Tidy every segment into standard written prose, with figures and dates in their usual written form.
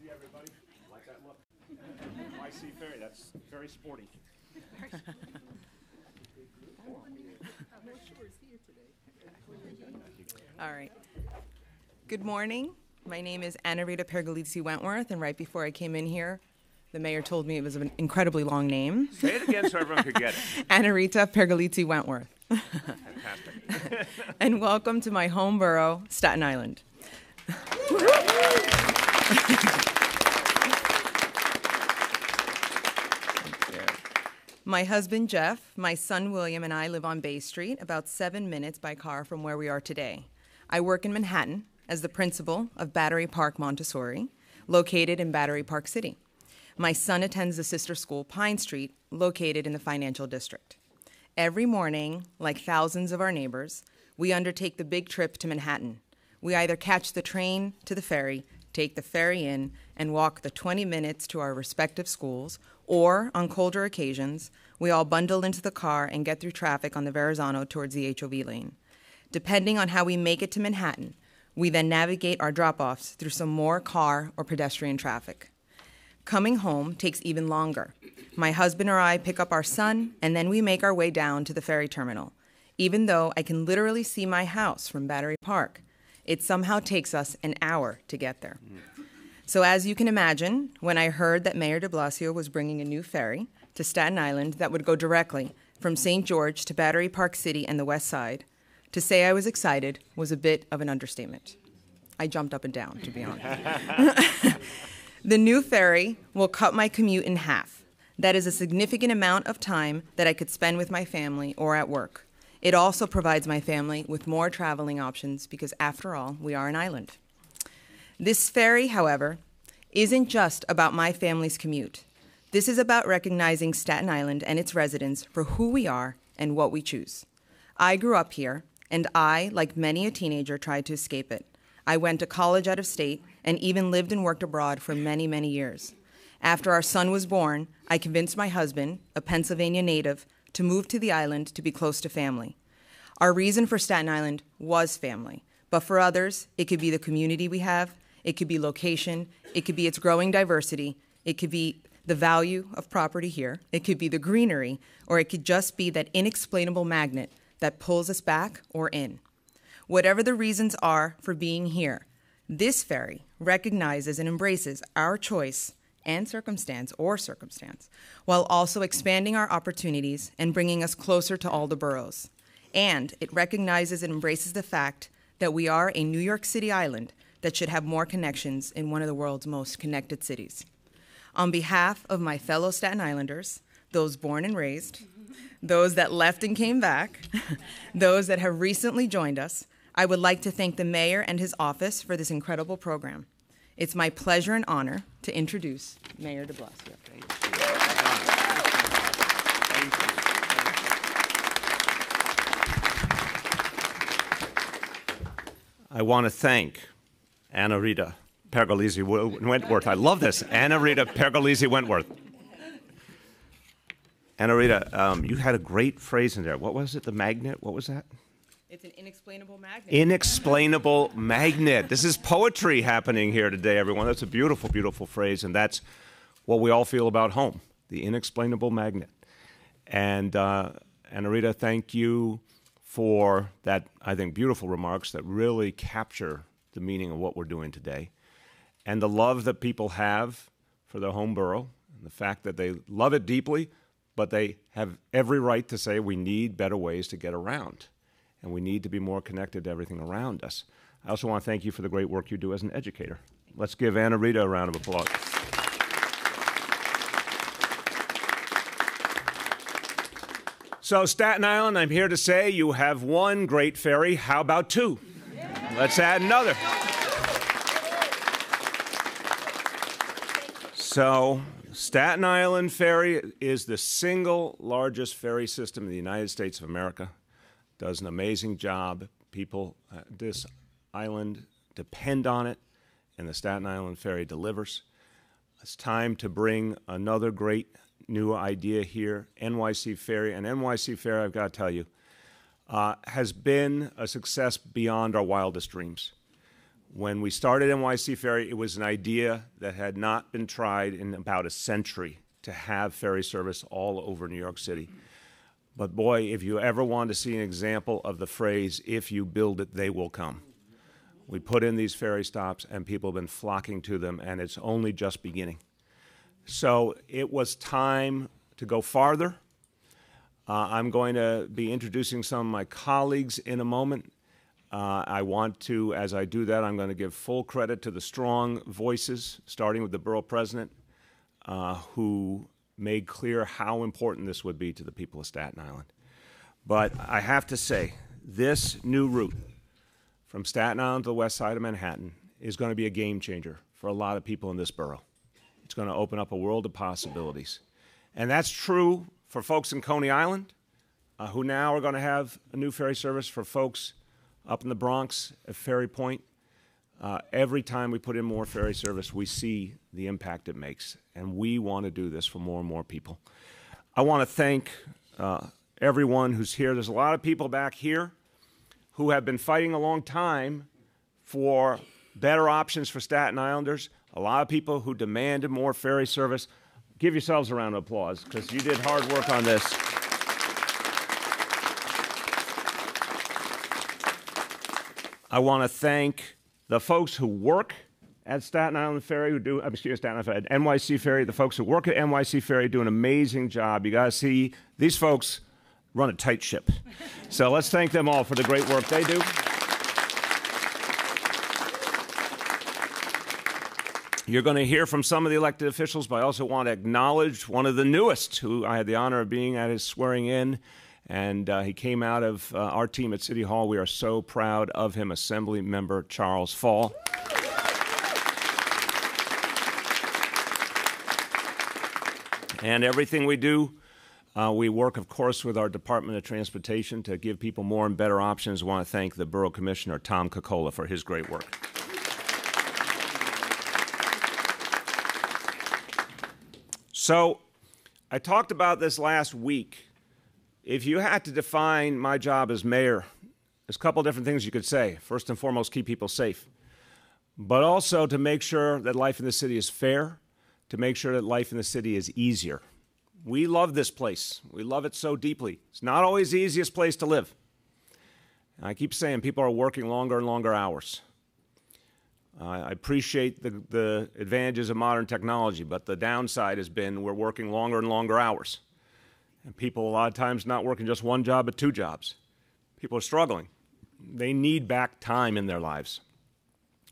See everybody. Like that look? NYC Ferry. That's very sporty. All right. Good morning. My name is Anna-Rita Pergolizzi-Wentworth, and right before I came in here, the mayor told me it was an incredibly long name. Say it again so everyone could get it. Anna-Rita Pergolizzi-Wentworth. Fantastic. And welcome to my home borough, Staten Island. My husband, Jeff, my son, William, and I live on Bay Street, about 7 minutes by car from where we are today. I work in Manhattan as the principal of Battery Park Montessori, located in Battery Park City. My son attends the sister school, Pine Street, located in the financial district. Every morning, like thousands of our neighbors, we undertake the big trip to Manhattan. We either catch the train to the ferry, take the ferry in, and walk the 20 minutes to our respective schools, or, on colder occasions, we all bundle into the car and get through traffic on the Verrazano towards the HOV lane. Depending on how we make it to Manhattan, we then navigate our drop-offs through some more car or pedestrian traffic. Coming home takes even longer. My husband or I pick up our son, and then we make our way down to the ferry terminal. Even though I can literally see my house from Battery Park, it somehow takes us an hour to get there. So as you can imagine, when I heard that Mayor de Blasio was bringing a new ferry to Staten Island that would go directly from St. George to Battery Park City and the West Side, to say I was excited was a bit of an understatement. I jumped up and down, to be honest. The new ferry will cut my commute in half. That is a significant amount of time that I could spend with my family or at work. It also provides my family with more traveling options because, after all, we are an island. This ferry, however, isn't just about my family's commute. This is about recognizing Staten Island and its residents for who we are and what we choose. I grew up here, and I, like many a teenager, tried to escape it. I went to college out of state and even lived and worked abroad for many, many years. After our son was born, I convinced my husband, a Pennsylvania native, to move to the island to be close to family. Our reason for Staten Island was family, but for others, it could be the community we have, it could be location, it could be its growing diversity, it could be the value of property here, it could be the greenery, or it could just be that inexplainable magnet that pulls us back or in. Whatever the reasons are for being here, this ferry recognizes and embraces our choice and circumstance, while also expanding our opportunities and bringing us closer to all the boroughs. And it recognizes and embraces the fact that we are a New York City island that should have more connections in one of the world's most connected cities. On behalf of my fellow Staten Islanders, those born and raised, those that left and came back, those that have recently joined us, I would like to thank the mayor and his office for this incredible program. It's my pleasure and honor to introduce Mayor de Blasio. I want to thank Anna-Rita Pergolizzi-Wentworth. I love this, Anna-Rita Pergolizzi-Wentworth. Anna-Rita, you had a great phrase in there. What was it, the magnet? What was that? It's an inexplainable magnet. Inexplainable magnet. This is poetry happening here today, everyone. That's a beautiful, beautiful phrase, and that's what we all feel about home, the inexplainable magnet. And Anna-Rita, thank you for that, I think, beautiful remarks that really capture the meaning of what we're doing today, and the love that people have for their home borough, and the fact that they love it deeply, but they have every right to say we need better ways to get around, and we need to be more connected to everything around us. I also want to thank you for the great work you do as an educator. Let's give Anna-Rita a round of applause. So, Staten Island, I'm here to say you have one great ferry. How about two? Let's add another. So, Staten Island Ferry is the single largest ferry system in the United States of America. Does an amazing job. People, this island depend on it, and the Staten Island Ferry delivers. It's time to bring another great new idea here, NYC Ferry. And NYC Ferry, I've got to tell you, has been a success beyond our wildest dreams. When we started NYC Ferry, it was an idea that had not been tried in about a century to have ferry service all over New York City. But boy, if you ever want to see an example of the phrase, if you build it, they will come. We put in these ferry stops and people have been flocking to them, and it's only just beginning. So it was time to go farther. I'm going to be introducing some of my colleagues in a moment. I want to, as I do that, I'm going to give full credit to the strong voices, starting with the borough president, who made clear how important this would be to the people of Staten Island. But I have to say, this new route from Staten Island to the west side of Manhattan is going to be a game changer for a lot of people in this borough. It's going to open up a world of possibilities. And that's true for folks in Coney Island, who now are going to have a new ferry service, for folks up in the Bronx at Ferry Point. Every time we put in more ferry service, we see the impact it makes, and we want to do this for more and more people. I want to thank everyone who's here. There's a lot of people back here who have been fighting a long time for better options for Staten Islanders, a lot of people who demanded more ferry service. Give yourselves a round of applause, because you did hard work on this. I want to thank the folks who work at Staten Island Ferry, who do, Staten Island Ferry, at NYC Ferry, the folks who work at NYC Ferry do an amazing job. You got to see, these folks run a tight ship. So let's thank them all for the great work they do. You're going to hear from some of the elected officials, but I also want to acknowledge one of the newest, who I had the honor of being at his swearing in, and he came out of our team at City Hall. We are so proud of him, Assembly Member Charles Fall. And everything we do, we work, of course, with our Department of Transportation to give people more and better options. I want to thank the Borough Commissioner, Tom Cocola, for his great work. So I talked about this last week. If you had to define my job as mayor, there's a couple different things you could say. First and foremost, keep people safe, but also to make sure that life in the city is fair, to make sure that life in the city is easier. We love this place. We love it so deeply. It's not always the easiest place to live. And I keep saying people are working longer and longer hours. I appreciate the advantages of modern technology, but the downside has been we're working longer and longer hours. And people a lot of times not working just one job, but two jobs. People are struggling. They need back time in their lives.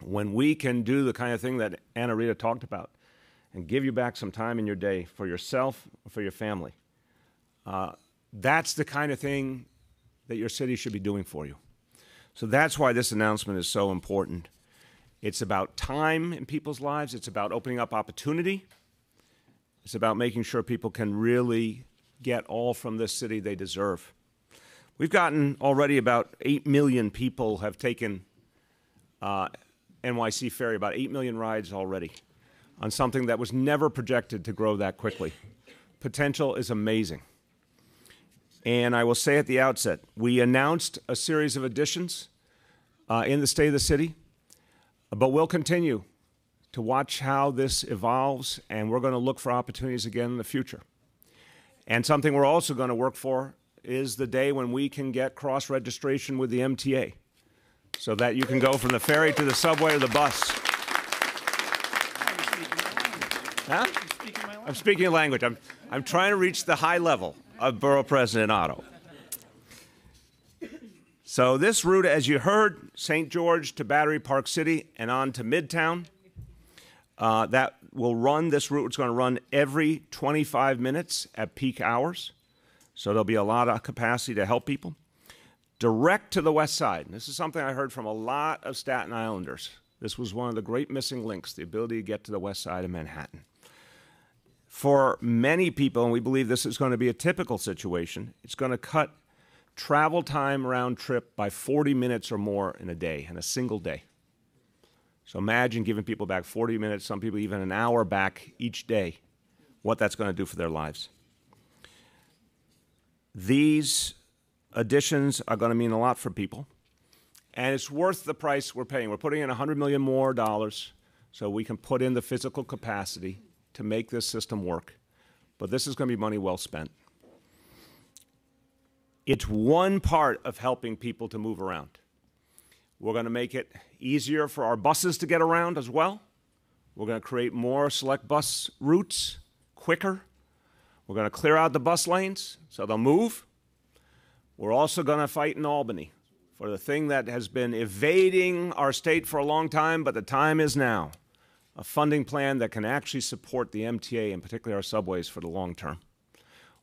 When we can do the kind of thing that Anna Rita talked about and give you back some time in your day for yourself or for your family, that's the kind of thing that your city should be doing for you. So that's why this announcement is so important. It's about time in people's lives. It's about opening up opportunity. It's about making sure people can really get all from this city they deserve. We've gotten already about 8 million people have taken NYC Ferry, about 8 million rides already on something that was never projected to grow that quickly. Potential is amazing. And I will say at the outset, we announced a series of additions in the state of the city. But we'll continue to watch how this evolves, and we're going to look for opportunities again in the future. And something we're also going to work for is the day when we can get cross-registration with the MTA, so that you can go from the ferry to the subway or the bus. Huh? I'm speaking a language. I'm trying to reach the high level of Borough President Otto. So this route, as you heard, St. George to Battery Park City and on to Midtown, that will run, this route is going to run every 25 minutes at peak hours. So there'll be a lot of capacity to help people. Direct to the west side. And this is something I heard from a lot of Staten Islanders. This was one of the great missing links, the ability to get to the west side of Manhattan. For many people, and we believe this is going to be a typical situation, it's going to cut travel time round trip by 40 minutes or more in a day, in a single day. So imagine giving people back 40 minutes, some people even an hour back each day, what that's going to do for their lives. These additions are going to mean a lot for people. And it's worth the price we're paying. We're putting in $100 million more so we can put in the physical capacity to make this system work. But this is going to be money well spent. It's one part of helping people to move around. We're going to make it easier for our buses to get around as well. We're going to create more select bus routes quicker. We're going to clear out the bus lanes so they'll move. We're also going to fight in Albany for the thing that has been evading our state for a long time, but the time is now. A funding plan that can actually support the MTA, and particularly our subways, for the long term.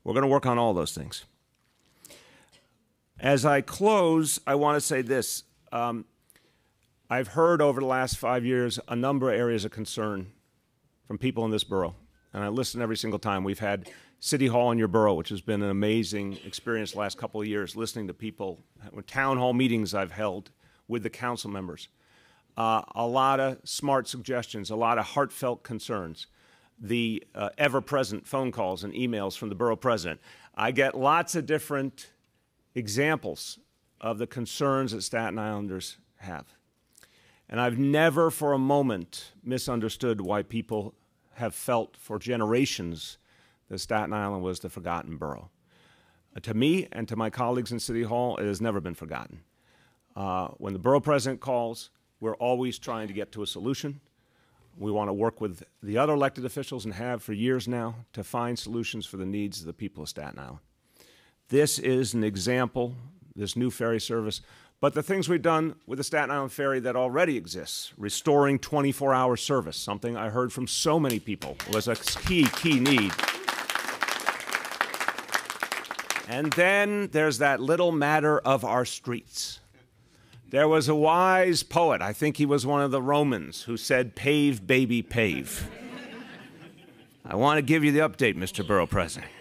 We're going to work on all those things. As I close, I want to say this. I've heard over the last 5 years a number of areas of concern from people in this borough, and I listen every single time. We've had City Hall in your borough, which has been an amazing experience the last couple of years, listening to people, town hall meetings I've held with the council members. A lot of smart suggestions, a lot of heartfelt concerns, the ever-present phone calls and emails from the borough president. I get lots of different examples of the concerns that Staten Islanders have. And I've never for a moment misunderstood why people have felt for generations that Staten Island was the forgotten borough. To me and to my colleagues in City Hall, it has never been forgotten. When the borough president calls, we're always trying to get to a solution. We want to work with the other elected officials, and have for years now, to find solutions for the needs of the people of Staten Island. This is an example, this new ferry service, but the things we've done with the Staten Island Ferry that already exists, restoring 24-hour service, something I heard from so many people was a key need. And then there's that little matter of our streets. There was a wise poet, I think he was one of the Romans, who said, "Pave, baby, pave." I want to give you the update, Mr. Borough President.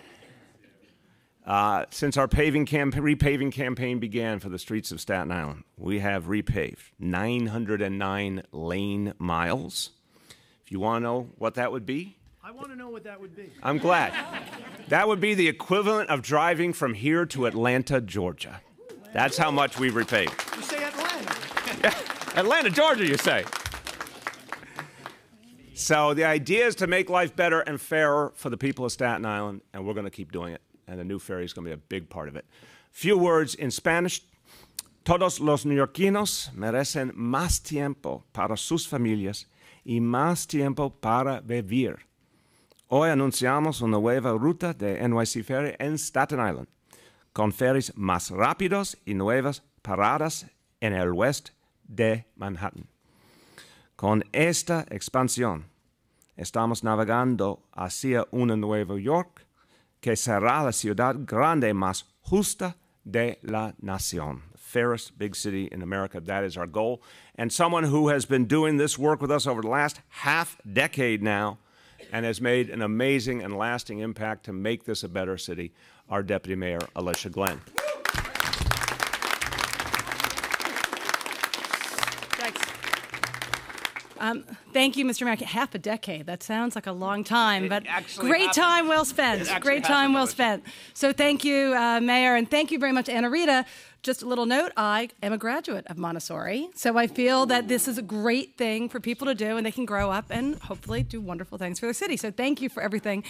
Since our repaving campaign began for the streets of Staten Island, we have repaved 909 lane miles. If you want to know what that would be, I want to know what that would be. I'm glad. That would be the equivalent of driving from here to Atlanta, Georgia. That's how much we've repaved. You say Atlanta. Yeah, Atlanta, Georgia, you say. So the idea is to make life better and fairer for the people of Staten Island, and we're going to keep doing it. And the new ferry is going to be a big part of it. Few words in Spanish. Todos los neoyorquinos merecen más tiempo para sus familias y más tiempo para vivir. Hoy anunciamos una nueva ruta de NYC Ferry en Staten Island, con ferries más rápidos y nuevas paradas en el oeste de Manhattan. Con esta expansión, estamos navegando hacia una Nueva York que será la ciudad grande más justa de la nación. The fairest big city in America, that is our goal. And someone who has been doing this work with us over the last half-decade now and has made an amazing and lasting impact to make this a better city, our Deputy Mayor, Alicia Glenn. Thank you, Mr. Mayor. Half a decade. That sounds like a long time, but great time well spent. Great time well spent. So thank you, Mayor, and thank you very much, Anna Rita. Just a little note, I am a graduate of Montessori, so I feel that this is a great thing for people to do, and they can grow up and hopefully do wonderful things for their city. So thank you for everything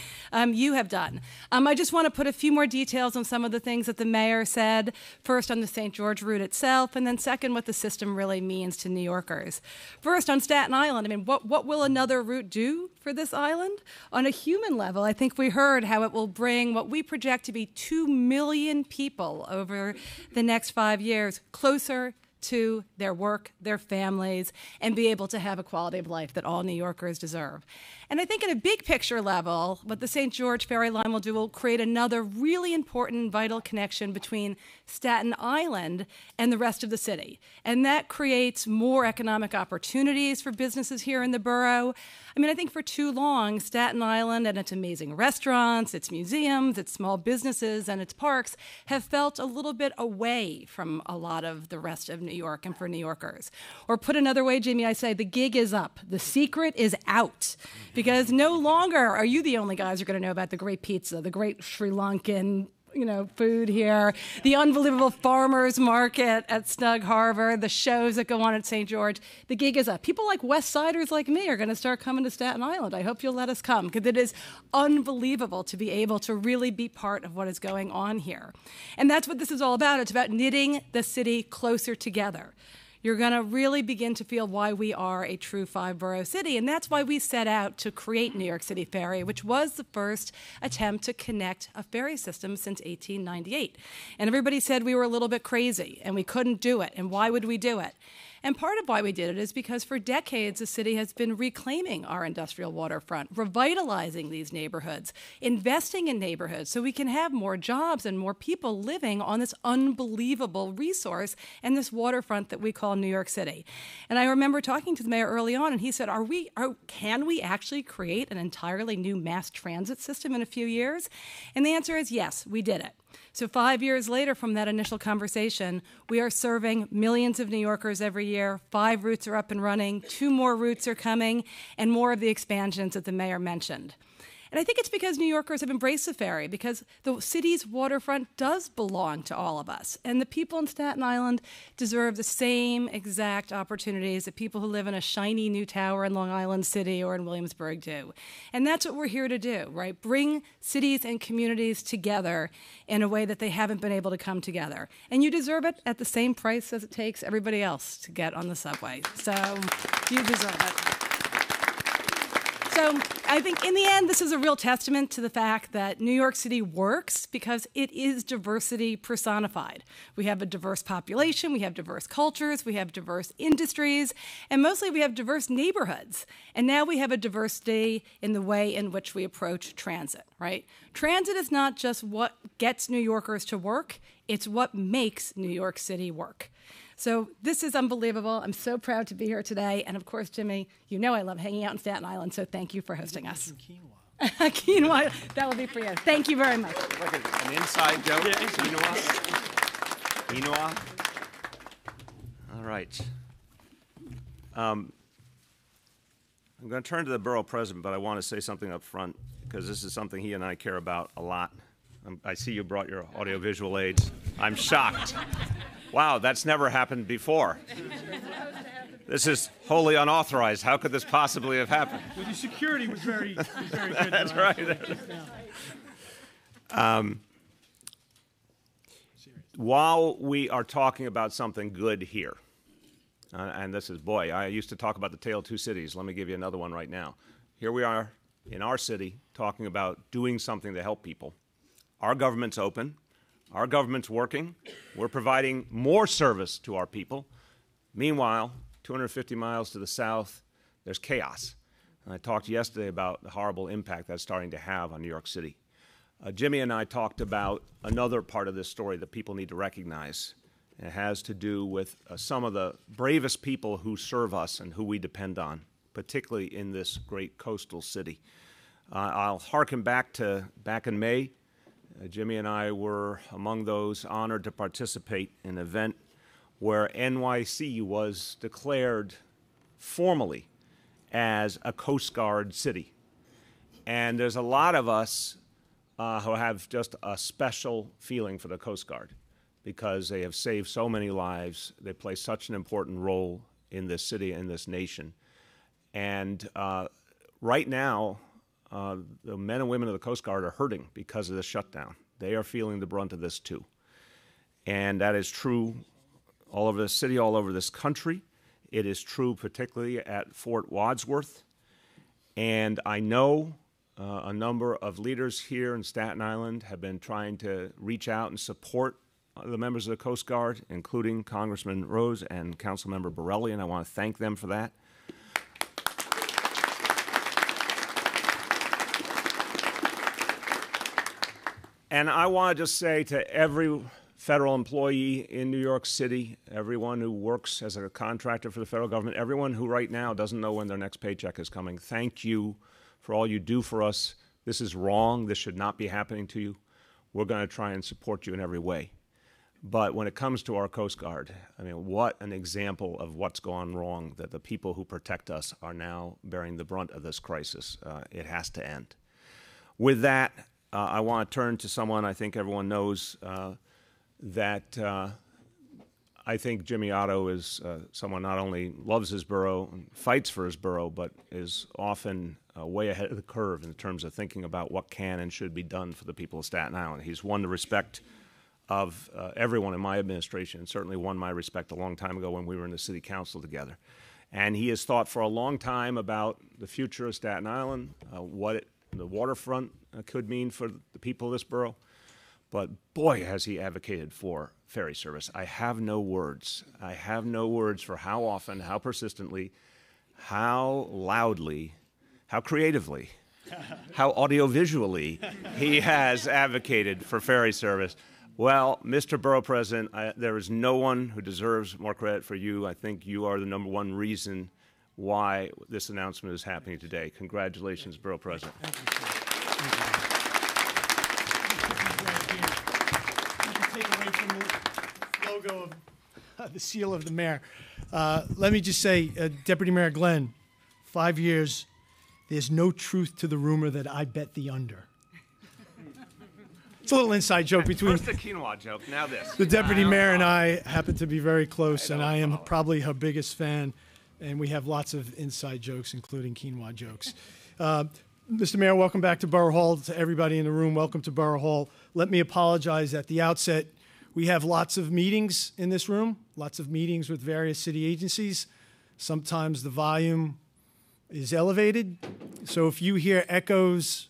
you have done. I just want to put a few more details on some of the things that the mayor said, first on the St. George route itself, and then second, what the system really means to New Yorkers. First, on Staten Island, I mean, what will another route do for this island? On a human level, I think we heard how it will bring what we project to be 2 million people over the next 5 years closer to their work, their families, and be able to have a quality of life that all New Yorkers deserve. And I think at a big picture level, what the St. George Ferry Line will do will create another really important, vital connection between Staten Island and the rest of the city. And that creates more economic opportunities for businesses here in the borough. I mean, I think for too long, Staten Island and its amazing restaurants, its museums, its small businesses, and its parks have felt a little bit away from a lot of the rest of New York and for New Yorkers. Or put another way, Jamie, I say the gig is up. The secret is out. Because no longer are you the only guys who are going to know about the great pizza, the great Sri Lankan food here, the unbelievable farmers market at Snug Harbor, the shows that go on at St. George. The gig is up. People like West Siders like me are going to start coming to Staten Island. I hope you'll let us come, because it is unbelievable to be able to really be part of what is going on here. And that's what this is all about. It's about knitting the city closer together. You're going to really begin to feel why we are a true five-borough city, and that's why we set out to create New York City Ferry, which was the first attempt to connect a ferry system since 1898. And everybody said we were a little bit crazy, and we couldn't do it, and why would we do it? And part of why we did it is because for decades, the city has been reclaiming our industrial waterfront, revitalizing these neighborhoods, investing in neighborhoods so we can have more jobs and more people living on this unbelievable resource and this waterfront that we call New York City. And I remember talking to the mayor early on, and he said, can we actually create an entirely new mass transit system in a few years? And the answer is yes, we did it. So 5 years later from that initial conversation, we are serving millions of New Yorkers every year. 5 routes are up and running, 2 more routes are coming, and more of the expansions that the mayor mentioned. And I think it's because New Yorkers have embraced the ferry, because the city's waterfront does belong to all of us. And the people in Staten Island deserve the same exact opportunities that people who live in a shiny new tower in Long Island City or in Williamsburg do. And that's what we're here to do, right? Bring cities and communities together in a way that they haven't been able to come together. And you deserve it at the same price as it takes everybody else to get on the subway. So you deserve it. So I think in the end, this is a real testament to the fact that New York City works because it is diversity personified. We have a diverse population, we have diverse cultures, we have diverse industries, and mostly we have diverse neighborhoods. And now we have a diversity in the way in which we approach transit, right? Transit is not just what gets New Yorkers to work, it's what makes New York City work. So this is unbelievable. I'm so proud to be here today. And of course, Jimmy, you know I love hanging out in Staten Island, so thank you for hosting us. Quinoa. Quinoa, that will be for you. Thank you very much. Like an inside joke. Yeah, quinoa. Quinoa. All right. I'm going to turn to the borough president, but I want to say something up front because this is something he and I care about a lot. I see you brought your audiovisual aids. I'm shocked. Wow, that's never happened before. This is wholly unauthorized. How could this possibly have happened? Well, your security was very good. That's right. While we are talking about something good here, and this is, boy, I used to talk about the tale of two cities. Let me give you another one right now. Here we are in our city talking about doing something to help people. Our government's open. Our government's working. We're providing more service to our people. Meanwhile, 250 miles to the south, there's chaos. And I talked yesterday about the horrible impact that's starting to have on New York City. Jimmy and I talked about another part of this story that people need to recognize. It has to do with some of the bravest people who serve us and who we depend on, particularly in this great coastal city. I'll hearken back in May. Jimmy and I were among those honored to participate in an event where NYC was declared formally as a Coast Guard city. And there's a lot of us who have just a special feeling for the Coast Guard because they have saved so many lives. They play such an important role in this city and this nation. And right now, the men and women of the Coast Guard are hurting because of this shutdown. They are feeling the brunt of this too. And that is true all over the city, all over this country. It is true particularly at Fort Wadsworth. And I know a number of leaders here in Staten Island have been trying to reach out and support the members of the Coast Guard, including Congressman Rose and Councilmember Borelli, and I want to thank them for that. And I want to just say to every federal employee in New York City, everyone who works as a contractor for the federal government, everyone who right now doesn't know when their next paycheck is coming, thank you for all you do for us. This is wrong. This should not be happening to you. We're going to try and support you in every way. But when it comes to our Coast Guard, I mean, what an example of what's gone wrong, that the people who protect us are now bearing the brunt of this crisis. It has to end. With that, I want to turn to someone I think everyone knows that I think Jimmy Otto is someone not only loves his borough and fights for his borough, but is often way ahead of the curve in terms of thinking about what can and should be done for the people of Staten Island. He's won the respect of everyone in my administration, and certainly won my respect a long time ago when we were in the city council together. And he has thought for a long time about the future of Staten Island, what the waterfront could mean for the people of this borough. But boy, has he advocated for ferry service. I have no words. I have no words for how often, how persistently, how loudly, how creatively, how audiovisually he has advocated for ferry service. Well, Mr. Borough President, there is no one who deserves more credit for you. I think you are the number one reason why this announcement is happening today. Congratulations, Borough President. Thank you, sir. Thank you. Take away from the logo of the seal of the mayor. Let me just say, Deputy Mayor Glenn, 5 years, there's no truth to the rumor that I bet the under. It's a little inside joke between First the quinoa joke, now this. the deputy mayor and I happen to be very close, and I am probably her biggest fan, and we have lots of inside jokes, including quinoa jokes. Mr. Mayor, welcome back to Borough Hall. To everybody in the room, welcome to Borough Hall. Let me apologize at the outset. We have lots of meetings in this room, lots of meetings with various city agencies. Sometimes the volume is elevated, so if you hear echoes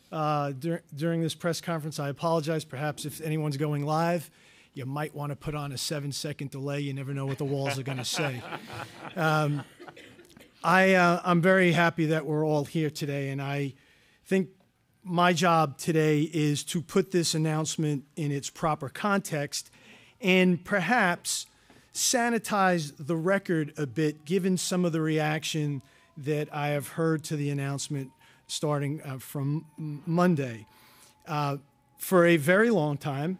during this press conference, I apologize. Perhaps if anyone's going live, you might want to put on a 7-second delay. You never know what the walls are going to say. I'm very happy that we're all here today, and I think my job today is to put this announcement in its proper context and perhaps sanitize the record a bit, given some of the reaction that I have heard to the announcement starting from Monday. For a very long time,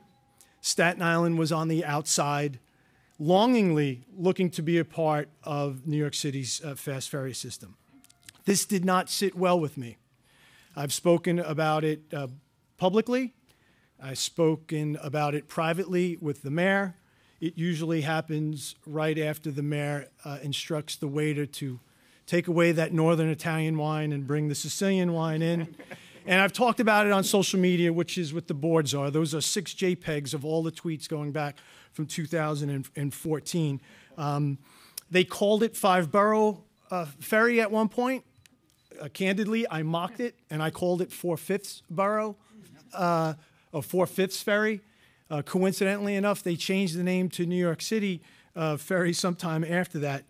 Staten Island was on the outside, longingly looking to be a part of New York City's fast ferry system. This did not sit well with me. I've spoken about it publicly. I've spoken about it privately with the mayor. It usually happens right after the mayor instructs the waiter to take away that northern Italian wine and bring the Sicilian wine in. And I've talked about it on social media, which is what the boards are. Those are 6 JPEGs of all the tweets going back from 2014. They called it 5-borough ferry at one point. Candidly, I mocked it, and I called it 4/5 borough, or 4/5 ferry. Coincidentally enough, they changed the name to New York City Ferry sometime after that.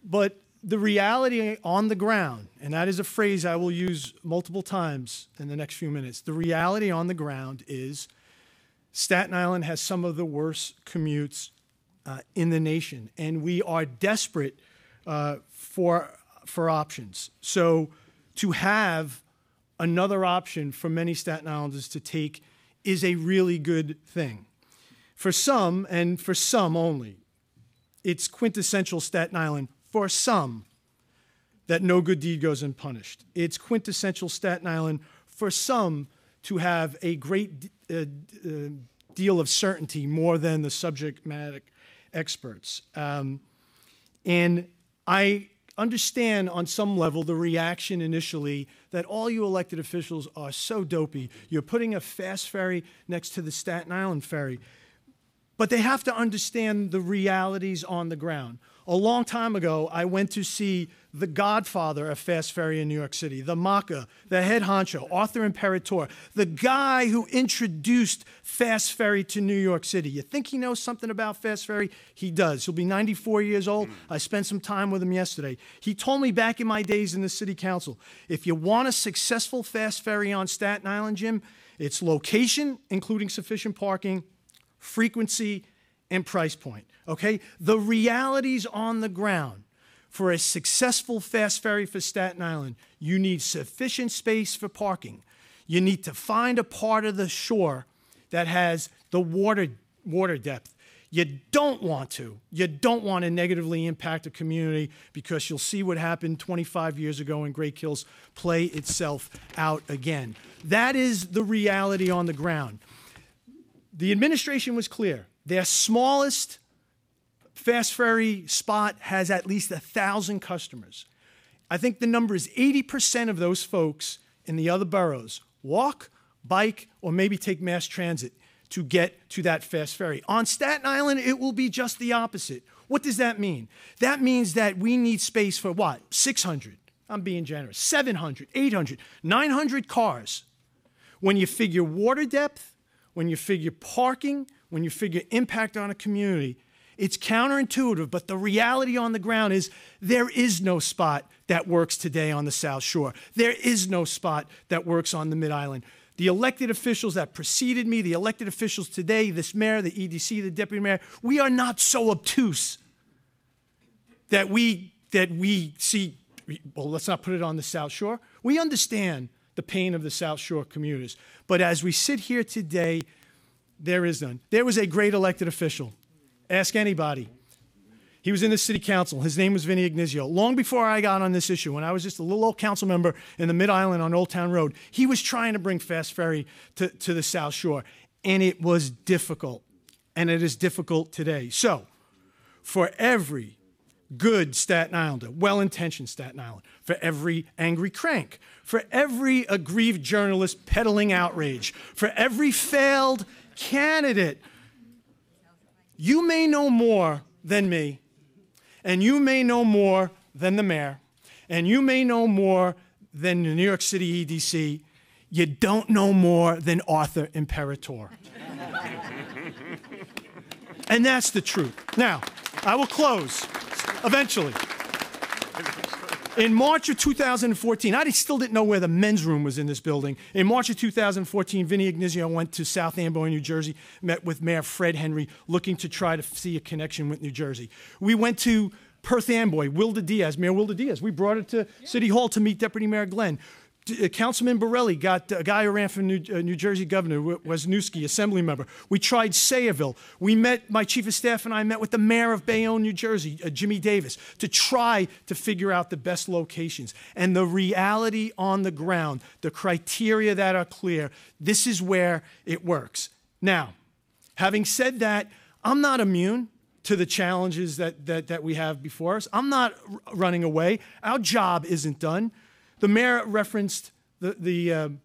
But the reality on the ground, and that is a phrase I will use multiple times in the next few minutes, the reality on the ground is Staten Island has some of the worst commutes in the nation, and we are desperate for options. So to have another option for many Staten Islanders to take is a really good thing. For some, and for some only, it's quintessential Staten Island for some that no good deed goes unpunished. It's quintessential Staten Island for some to have a great deal of certainty more than the subject matter experts. And I understand on some level the reaction initially that all you elected officials are so dopey. You're putting a fast ferry next to the Staten Island ferry. But they have to understand the realities on the ground. A long time ago, I went to see the godfather of fast ferry in New York City, the Maca, the head honcho, Arthur Imperatore, the guy who introduced fast ferry to New York City. You think he knows something about fast ferry? He does. He'll be 94 years old. I spent some time with him yesterday. He told me back in my days in the city council, if you want a successful fast ferry on Staten Island, Jim, it's location, including sufficient parking, frequency, and price point, okay? The realities on the ground for a successful fast ferry for Staten Island, you need sufficient space for parking. You need to find a part of the shore that has the water depth. You don't want to. You don't want to negatively impact a community, because you'll see what happened 25 years ago in Great Kills play itself out again. That is the reality on the ground. The administration was clear. Their smallest fast ferry spot has at least 1,000 customers. I think the number is 80% of those folks in the other boroughs walk, bike, or maybe take mass transit to get to that fast ferry. On Staten Island, it will be just the opposite. What does that mean? That means that we need space for what? 600, I'm being generous, 700, 800, 900 cars. When you figure water depth, when you figure parking, when you figure impact on a community, it's counterintuitive, but the reality on the ground is there is no spot that works today on the South Shore. There is no spot that works on the Mid-Island. The elected officials that preceded me, the elected officials today, this mayor, the EDC, the deputy mayor, we are not so obtuse that we see, well, let's not put it on the South Shore. We understand the pain of the South Shore commuters. But as we sit here today, there is none. There was a great elected official. Ask anybody. He was in the city council. His name was Vinny Ignizio. Long before I got on this issue, when I was just a little old council member in the Mid-Island on Old Town Road, he was trying to bring fast ferry to the South Shore. And it was difficult. And it is difficult today. So, for every good Staten Islander, well-intentioned Staten Island, for every angry crank, for every aggrieved journalist peddling outrage, for every failed candidate, you may know more than me, and you may know more than the mayor, and you may know more than the New York City EDC. You don't know more than Arthur Imperator. And that's the truth. Now, I will close eventually. In March of 2014, I still didn't know where the men's room was in this building. In March of 2014, Vinny Ignizio went to South Amboy, New Jersey, met with Mayor Fred Henry, looking to try to see a connection with New Jersey. We went to Perth Amboy, Mayor Wilda Diaz. We brought it to City Hall to meet Deputy Mayor Glenn. Councilman Borelli got a guy who ran for New Jersey governor, Wisniewski, assembly member. We tried Sayreville. We met, my chief of staff and I met with the mayor of Bayonne, New Jersey, Jimmy Davis, to try to figure out the best locations. And the reality on the ground, the criteria that are clear, this is where it works. Now, having said that, I'm not immune to the challenges that we have before us. I'm not running away. Our job isn't done. The mayor referenced the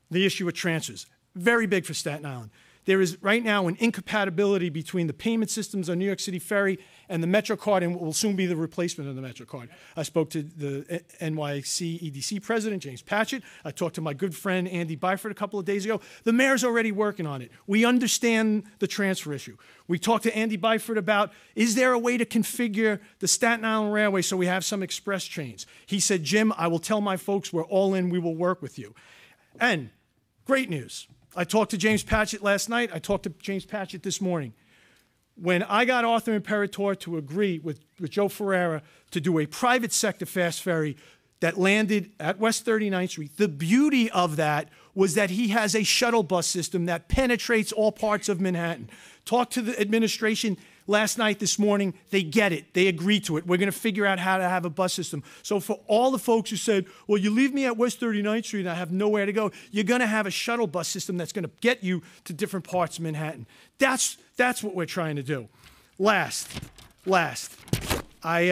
issue of transfers. Very big for Staten Island. There is right now an incompatibility between the payment systems on New York City Ferry and the MetroCard, and what will soon be the replacement of the MetroCard. I spoke to the NYC EDC president, James Patchett. I talked to my good friend, Andy Byford, a couple of days ago. The mayor's already working on it. We understand the transfer issue. We talked to Andy Byford about, is there a way to configure the Staten Island Railway so we have some express trains? He said, Jim, I will tell my folks we're all in, we will work with you. And great news. I talked to James Patchett last night. I talked to James Patchett this morning. When I got Arthur Imperator to agree with Joe Ferreira to do a private sector fast ferry that landed at West 39th Street, the beauty of that was that he has a shuttle bus system that penetrates all parts of Manhattan. Talked to the administration last night, this morning. They get it. They agree to it. We're going to figure out how to have a bus system. So for all the folks who said, well, you leave me at West 39th Street and I have nowhere to go, you're going to have a shuttle bus system that's going to get you to different parts of Manhattan. That's what we're trying to do. Last, I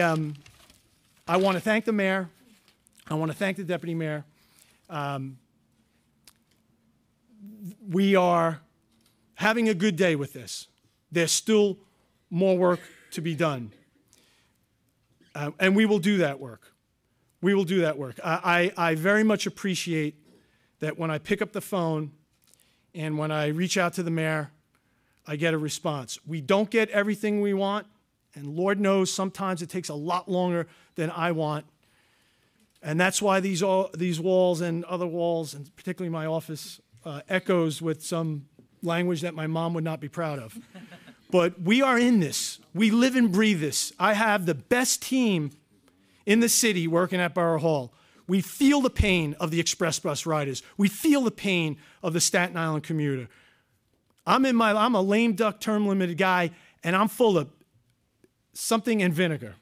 want to thank the mayor. I want to thank the deputy mayor. We are having a good day with this. There's still more work to be done. And we will do that work. We will do that work. I very much appreciate that when I pick up the phone and when I reach out to the mayor, I get a response. We don't get everything we want, and Lord knows sometimes it takes a lot longer than I want. And that's why these walls and other walls, and particularly my office, echoes with some language that my mom would not be proud of. But we are in this. We live and breathe this. I have the best team in the city working at Borough Hall. We feel the pain of the express bus riders. We feel the pain of the Staten Island commuter. I'm a lame duck term limited guy, and I'm full of something and vinegar.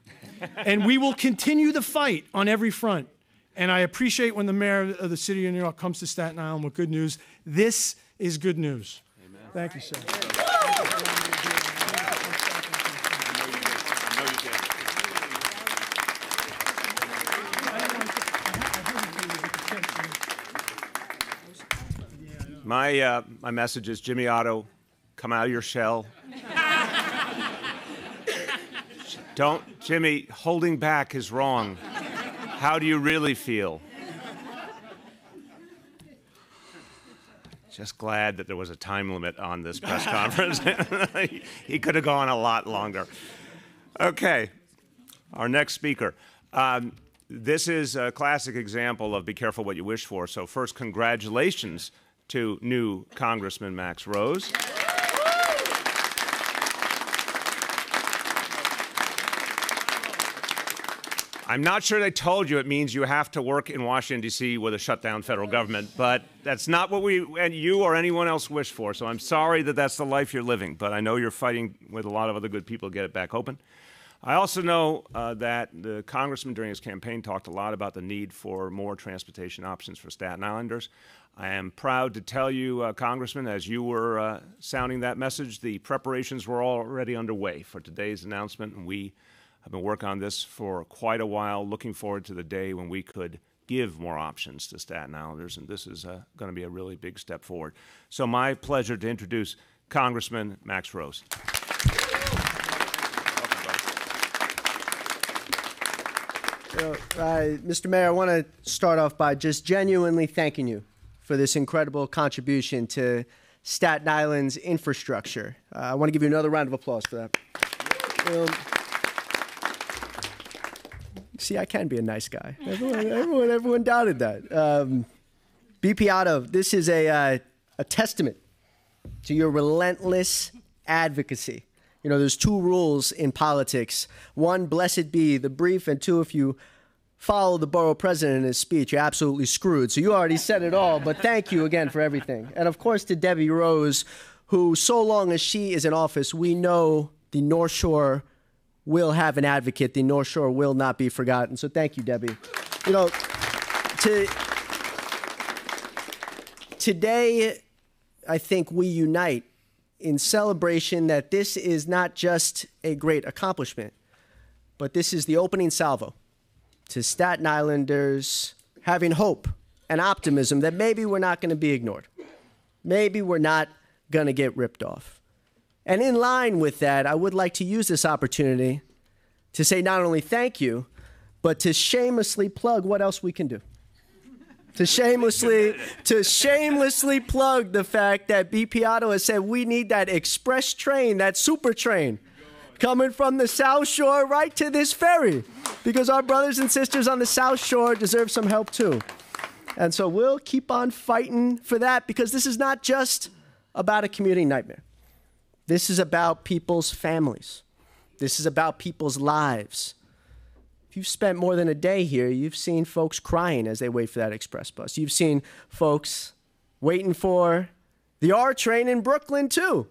And we will continue the fight on every front. And I appreciate when the mayor of the city of New York comes to Staten Island with good news. This is good news. Amen. Thank you, sir. My message is, Jimmy Otto, come out of your shell. Jimmy, holding back is wrong. How do you really feel? Just glad that there was a time limit on this press conference. He could have gone a lot longer. Okay, our next speaker. This is a classic example of be careful what you wish for. So first, congratulations to new Congressman Max Rose. I'm not sure they told you it means you have to work in Washington, D.C. with a shutdown federal government, but that's not what you or anyone else wish for. So I'm sorry that that's the life you're living, but I know you're fighting with a lot of other good people to get it back open. I also know that the congressman during his campaign talked a lot about the need for more transportation options for Staten Islanders. I am proud to tell you, Congressman, as you were sounding that message, the preparations were already underway for today's announcement, and we have been working on this for quite a while, looking forward to the day when we could give more options to Staten Islanders, and this is going to be a really big step forward. So my pleasure to introduce Congressman Max Rose. Mr. Mayor, I want to start off by just genuinely thanking you for this incredible contribution to Staten Island's infrastructure. I want to give you another round of applause for that. See, I can be a nice guy. Everyone doubted that. BP Otto, this is a testament to your relentless advocacy. You know, there's two rules in politics. One, blessed be the brief, and two, if you follow the borough president in his speech, you're absolutely screwed. So you already said it all, but thank you again for everything. And of course to Debbie Rose, who so long as she is in office, we know the North Shore will have an advocate. The North Shore will not be forgotten. So thank you, Debbie. You know, today, I think we unite in celebration that this is not just a great accomplishment, but this is the opening salvo to Staten Islanders having hope and optimism that maybe we're not going to be ignored. Maybe we're not going to get ripped off. And in line with that, I would like to use this opportunity to say not only thank you, but to shamelessly plug what else we can do. To shamelessly plug the fact that BP Otto has said we need that express train, that super train, coming from the South Shore right to this ferry, because our brothers and sisters on the South Shore deserve some help too. And so we'll keep on fighting for that, because this is not just about a commuting nightmare. This is about people's families. This is about people's lives. If you've spent more than a day here, you've seen folks crying as they wait for that express bus. You've seen folks waiting for the R train in Brooklyn too,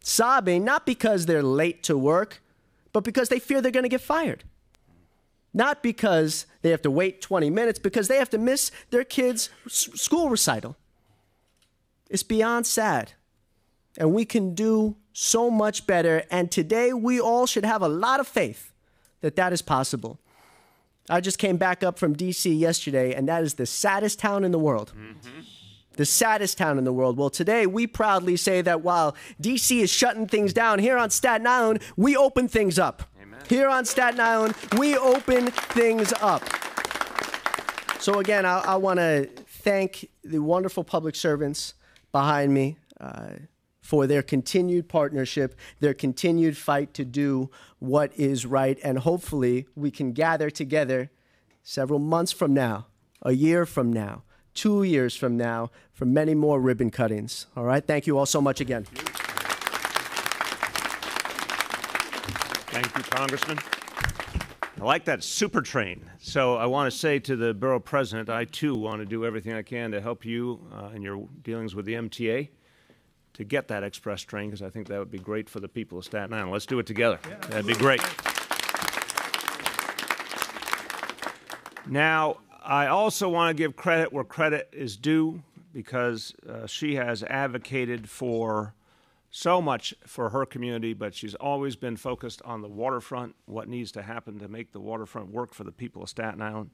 sobbing, not because they're late to work, but because they fear they're going to get fired. Not because they have to wait 20 minutes, because they have to miss their kids' school recital. It's beyond sad. And we can do so much better. And today we all should have a lot of faith that that is possible. I just came back up from D.C. yesterday, and that is the saddest town in the world. Mm-hmm. The saddest town in the world. Well, today we proudly say that while D.C. is shutting things down, here on Staten Island, we open things up. Amen. Here on Staten Island, we open things up. So again, I want to thank the wonderful public servants behind me for their continued partnership, their continued fight to do what is right, and hopefully we can gather together several months from now, a year from now, 2 years from now, for many more ribbon cuttings. All right? Thank you all so much again. Thank you, Congressman. I like that super train. So I want to say to the borough president, I too want to do everything I can to help you in your dealings with the MTA. to get that express train, because I think that would be great for the people of Staten Island. Let's do it together. Yeah, that'd be great. Now, I also want to give credit where credit is due, because she has advocated for so much for her community, but she's always been focused on the waterfront, what needs to happen to make the waterfront work for the people of Staten Island.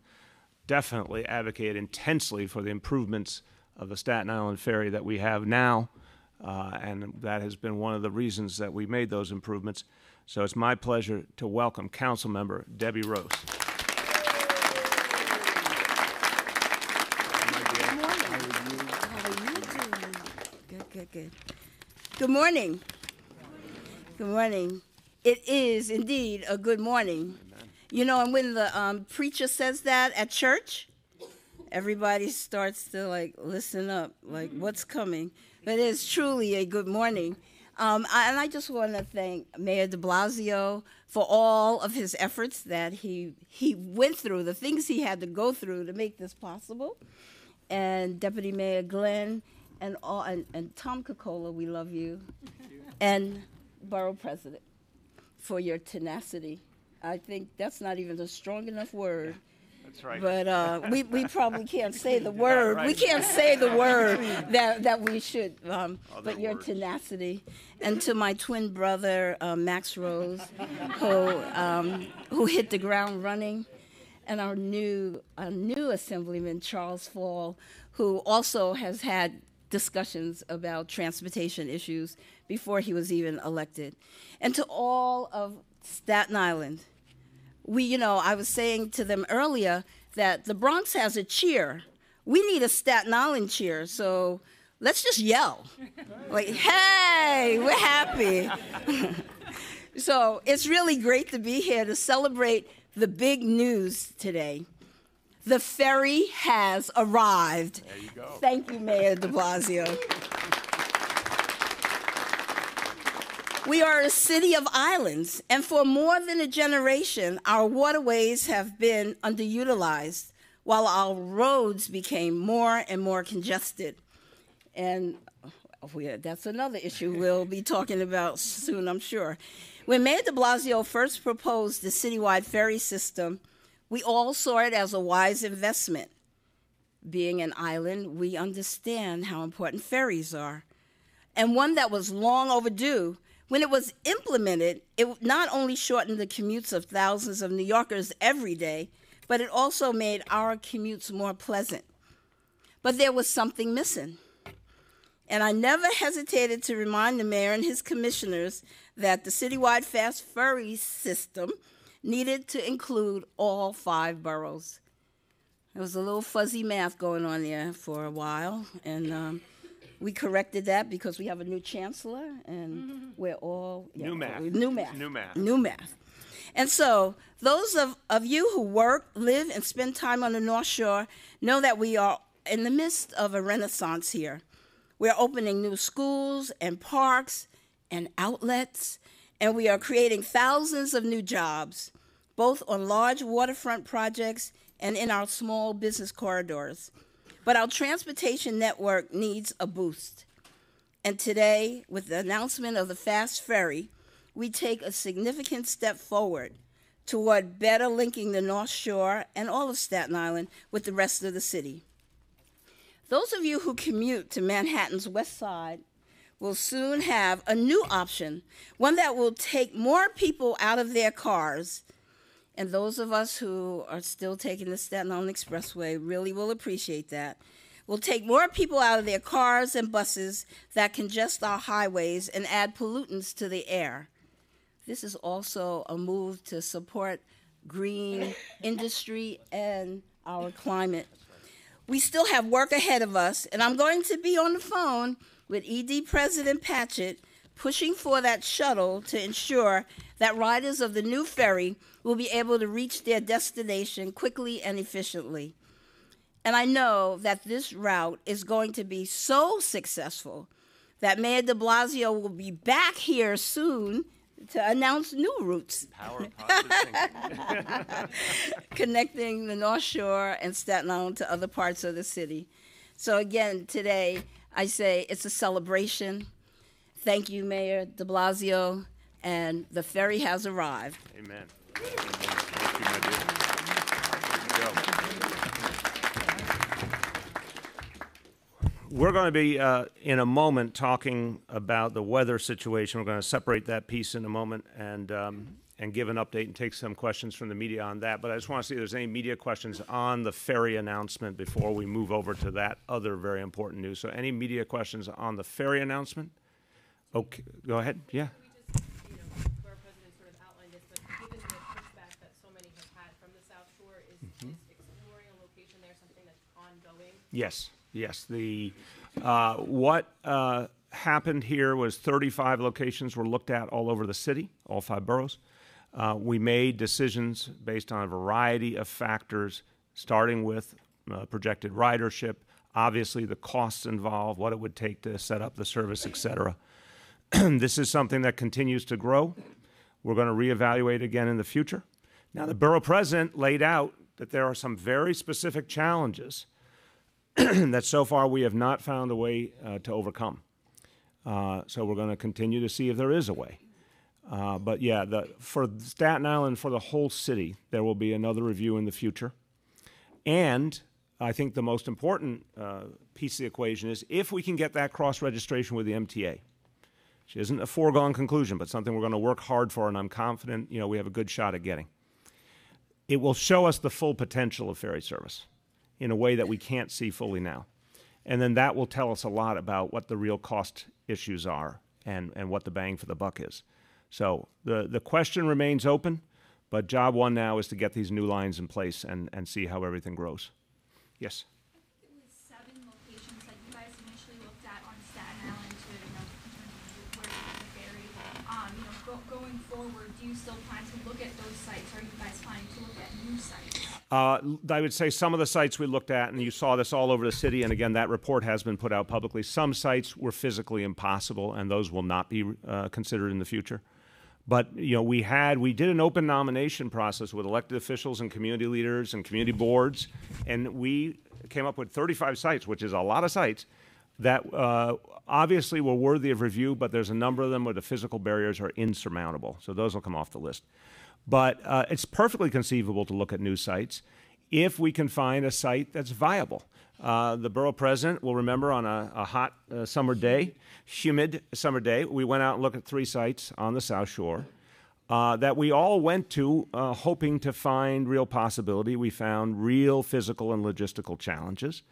Definitely advocated intensely for the improvements of the Staten Island Ferry that we have now, and that has been one of the reasons that we made those improvements. So it's my pleasure to welcome Councilmember Debbie Rose. Good. Good morning. Good morning. It is indeed a good morning. Amen. You know, and when the preacher says that at church, everybody starts to listen up, what's coming. But it is truly a good morning. And I just want to thank Mayor de Blasio for all of his efforts that he went through, the things he had to go through to make this possible. And Deputy Mayor Glenn, and Tom Cocola, we love you, and Borough President for your tenacity. I think that's not even a strong enough word. That's right. But we probably can't say the word. Right. We can't say the word that we should. But your tenacity, and to my twin brother Max Rose, who hit the ground running, and our new Assemblyman Charles Fall, who also has had discussions about transportation issues before he was even elected. And to all of Staten Island, I was saying to them earlier that the Bronx has a cheer. We need a Staten Island cheer, so let's just yell. Hey, we're happy. So it's really great to be here to celebrate the big news today. The ferry has arrived. There you go. Thank you, Mayor de Blasio. We are a city of islands, and for more than a generation, our waterways have been underutilized, while our roads became more and more congested. And that's another issue we'll be talking about soon, I'm sure. When Mayor de Blasio first proposed the citywide ferry system, we all saw it as a wise investment. Being an island, we understand how important ferries are. And one that was long overdue. When it was implemented, it not only shortened the commutes of thousands of New Yorkers every day, but it also made our commutes more pleasant. But there was something missing. And I never hesitated to remind the mayor and his commissioners that the citywide fast ferry system needed to include all 5 boroughs. There was a little fuzzy math going on there for a while, and we corrected that because we have a new chancellor, and we're all... New math. New math. And so those of you who work, live, and spend time on the North Shore know that we are in the midst of a renaissance here. We're opening new schools and parks and outlets, and we are creating thousands of new jobs, both on large waterfront projects and in our small business corridors. But our transportation network needs a boost. And today, with the announcement of the Fast Ferry, we take a significant step forward toward better linking the North Shore and all of Staten Island with the rest of the city. Those of you who commute to Manhattan's West Side will soon have a new option, one that will take more people out of their cars. And those of us who are still taking the Staten Island Expressway really will appreciate that. We'll take more people out of their cars and buses that congest our highways and add pollutants to the air. This is also a move to support green industry and our climate. We still have work ahead of us, and I'm going to be on the phone with ED President Patchett pushing for that shuttle to ensure that riders of the new ferry will be able to reach their destination quickly and efficiently. And I know that this route is going to be so successful that Mayor de Blasio will be back here soon to announce new routes. Power of positive thinking. Connecting the North Shore and Staten Island to other parts of the city. So again, today, I say it's a celebration. Thank you, Mayor de Blasio, and the ferry has arrived. Amen. Thank you, my dear. We're going to be, in a moment, talking about the weather situation. We're going to separate that piece in a moment and give an update and take some questions from the media on that. But I just want to see if there's any media questions on the ferry announcement before we move over to that other very important news. So any media questions on the ferry announcement? Okay, go ahead. Yeah. Borough President sort of outlined this, but given the pushback that so many have had from the South Shore, is exploring a location there something that's ongoing? Yes. What happened here was 35 locations were looked at all over the city, all 5 boroughs. We made decisions based on a variety of factors, starting with projected ridership, obviously the costs involved, what it would take to set up the service, et cetera. This is something that continues to grow. We're going to reevaluate again in the future. Now, the borough president laid out that there are some very specific challenges that so far we have not found a way to overcome. So we're going to continue to see if there is a way. But yeah, for Staten Island, for the whole city, there will be another review in the future. And I think the most important piece of the equation is if we can get that cross-registration with the MTA, which isn't a foregone conclusion, but something we're going to work hard for, and I'm confident we have a good shot at getting. It will show us the full potential of ferry service in a way that we can't see fully now. And then that will tell us a lot about what the real cost issues are and what the bang for the buck is. So the question remains open, but job one now is to get these new lines in place and see how everything grows. Yes? It was 7 locations that you guys initially looked at on Staten Island to, in terms of where you ferry. Going forward, do you still plan to look at those sites, or are you guys planning to look at new sites? I would say some of the sites we looked at, and you saw this all over the city, and again, that report has been put out publicly. Some sites were physically impossible, and those will not be considered in the future. But we did an open nomination process with elected officials and community leaders and community boards, and we came up with 35 sites, which is a lot of sites, that obviously were worthy of review, but there's a number of them where the physical barriers are insurmountable. So those will come off the list. But it's perfectly conceivable to look at new sites if we can find a site that's viable. The borough president will remember on a hot summer day, humid summer day, we went out and looked at 3 sites on the South Shore that we all went to hoping to find real possibility. We found real physical and logistical challenges.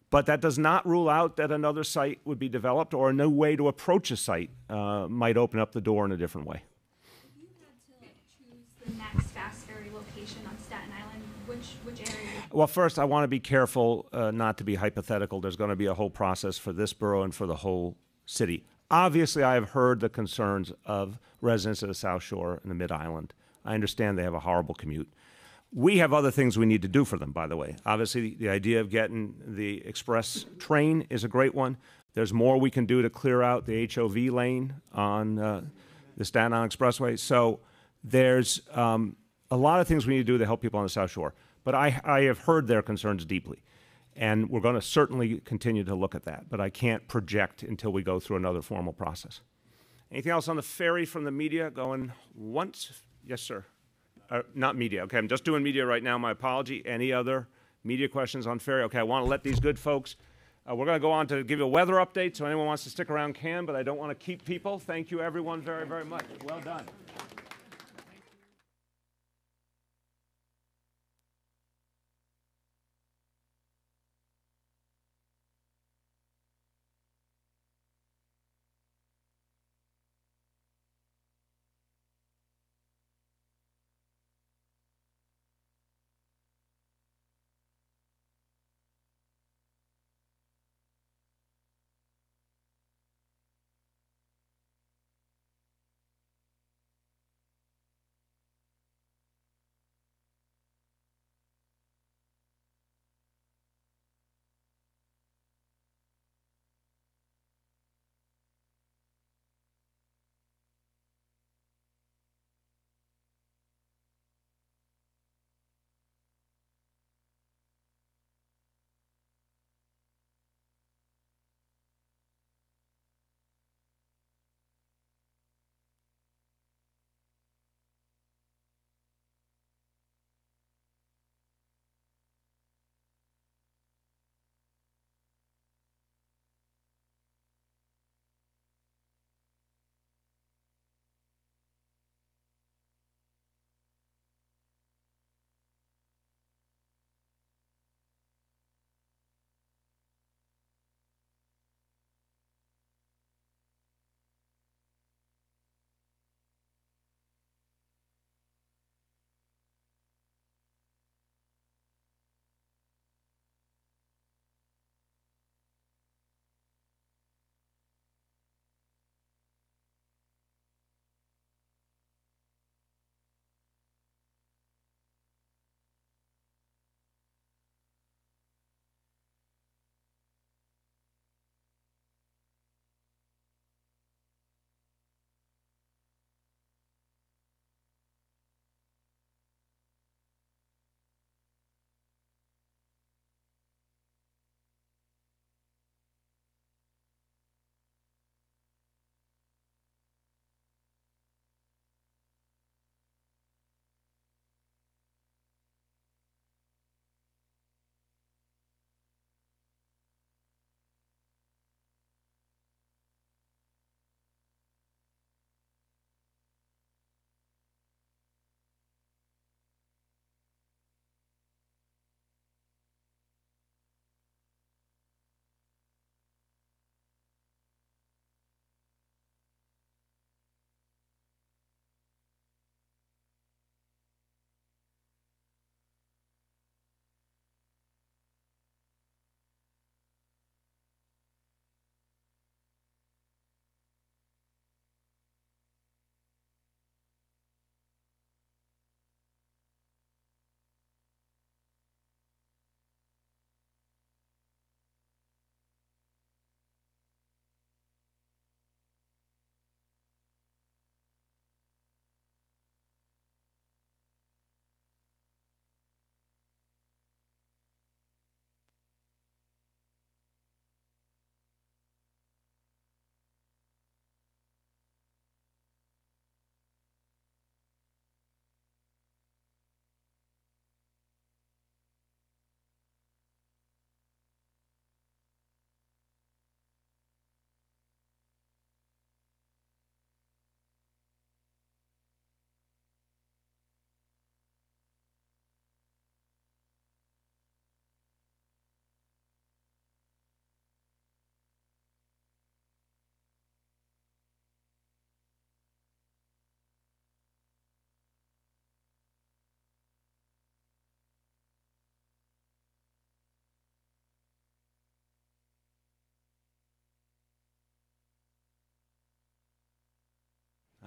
But that does not rule out that another site would be developed or a new way to approach a site might open up the door in a different way. If you had to choose the next fast ferry location on Staten Island, which area? Well, first, I want to be careful not to be hypothetical. There's going to be a whole process for this borough and for the whole city. Obviously, I have heard the concerns of residents of the South Shore and the Mid-Island. I understand they have a horrible commute. We have other things we need to do for them, by the way. Obviously, the idea of getting the express train is a great one. There's more we can do to clear out the HOV lane on the Staten Island Expressway. So there's a lot of things we need to do to help people on the South Shore. But I have heard their concerns deeply, and we're going to certainly continue to look at that. But I can't project until we go through another formal process. Anything else on the ferry from the media going once? Yes, sir. Not media. Okay, I'm just doing media right now. My apology. Any other media questions on ferry? Okay, I want to let these good folks. We're going to go on to give you a weather update, so anyone wants to stick around can, but I don't want to keep people. Thank you, everyone, very, very much. Well done.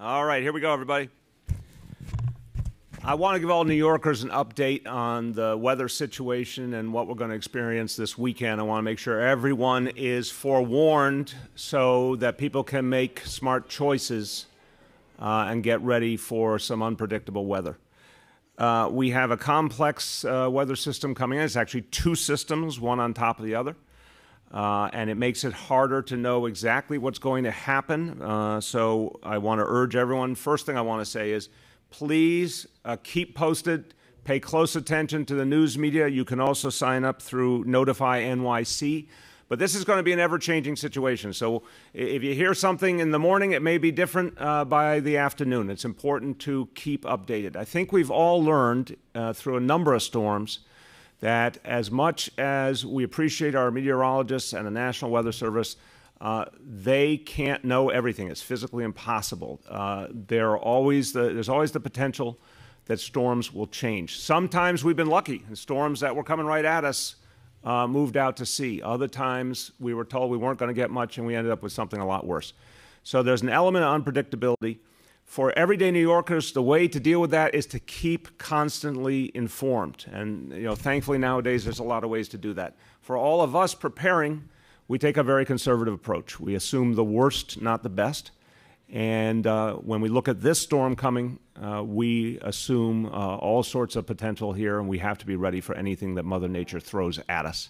All right, here we go, everybody. I want to give all New Yorkers an update on the weather situation and what we're going to experience this weekend. I want to make sure everyone is forewarned so that people can make smart choices and get ready for some unpredictable weather. We have a complex weather system coming in. It's actually two systems, one on top of the other. And it makes it harder to know exactly what's going to happen. So I want to urge everyone, first thing I want to say is, please keep posted, pay close attention to the news media. You can also sign up through Notify NYC. But this is going to be an ever-changing situation. So if you hear something in the morning, it may be different by the afternoon. It's important to keep updated. I think we've all learned through a number of storms that as much as we appreciate our meteorologists and the National Weather Service, they can't know everything. It's physically impossible. There's always the potential that storms will change. Sometimes we've been lucky, and storms that were coming right at us moved out to sea. Other times we were told we weren't going to get much, and we ended up with something a lot worse. So there's an element of unpredictability. For everyday New Yorkers, the way to deal with that is to keep constantly informed. And thankfully nowadays there's a lot of ways to do that. For all of us preparing, we take a very conservative approach. We assume the worst, not the best. And when we look at this storm coming, we assume all sorts of potential here, and we have to be ready for anything that Mother Nature throws at us.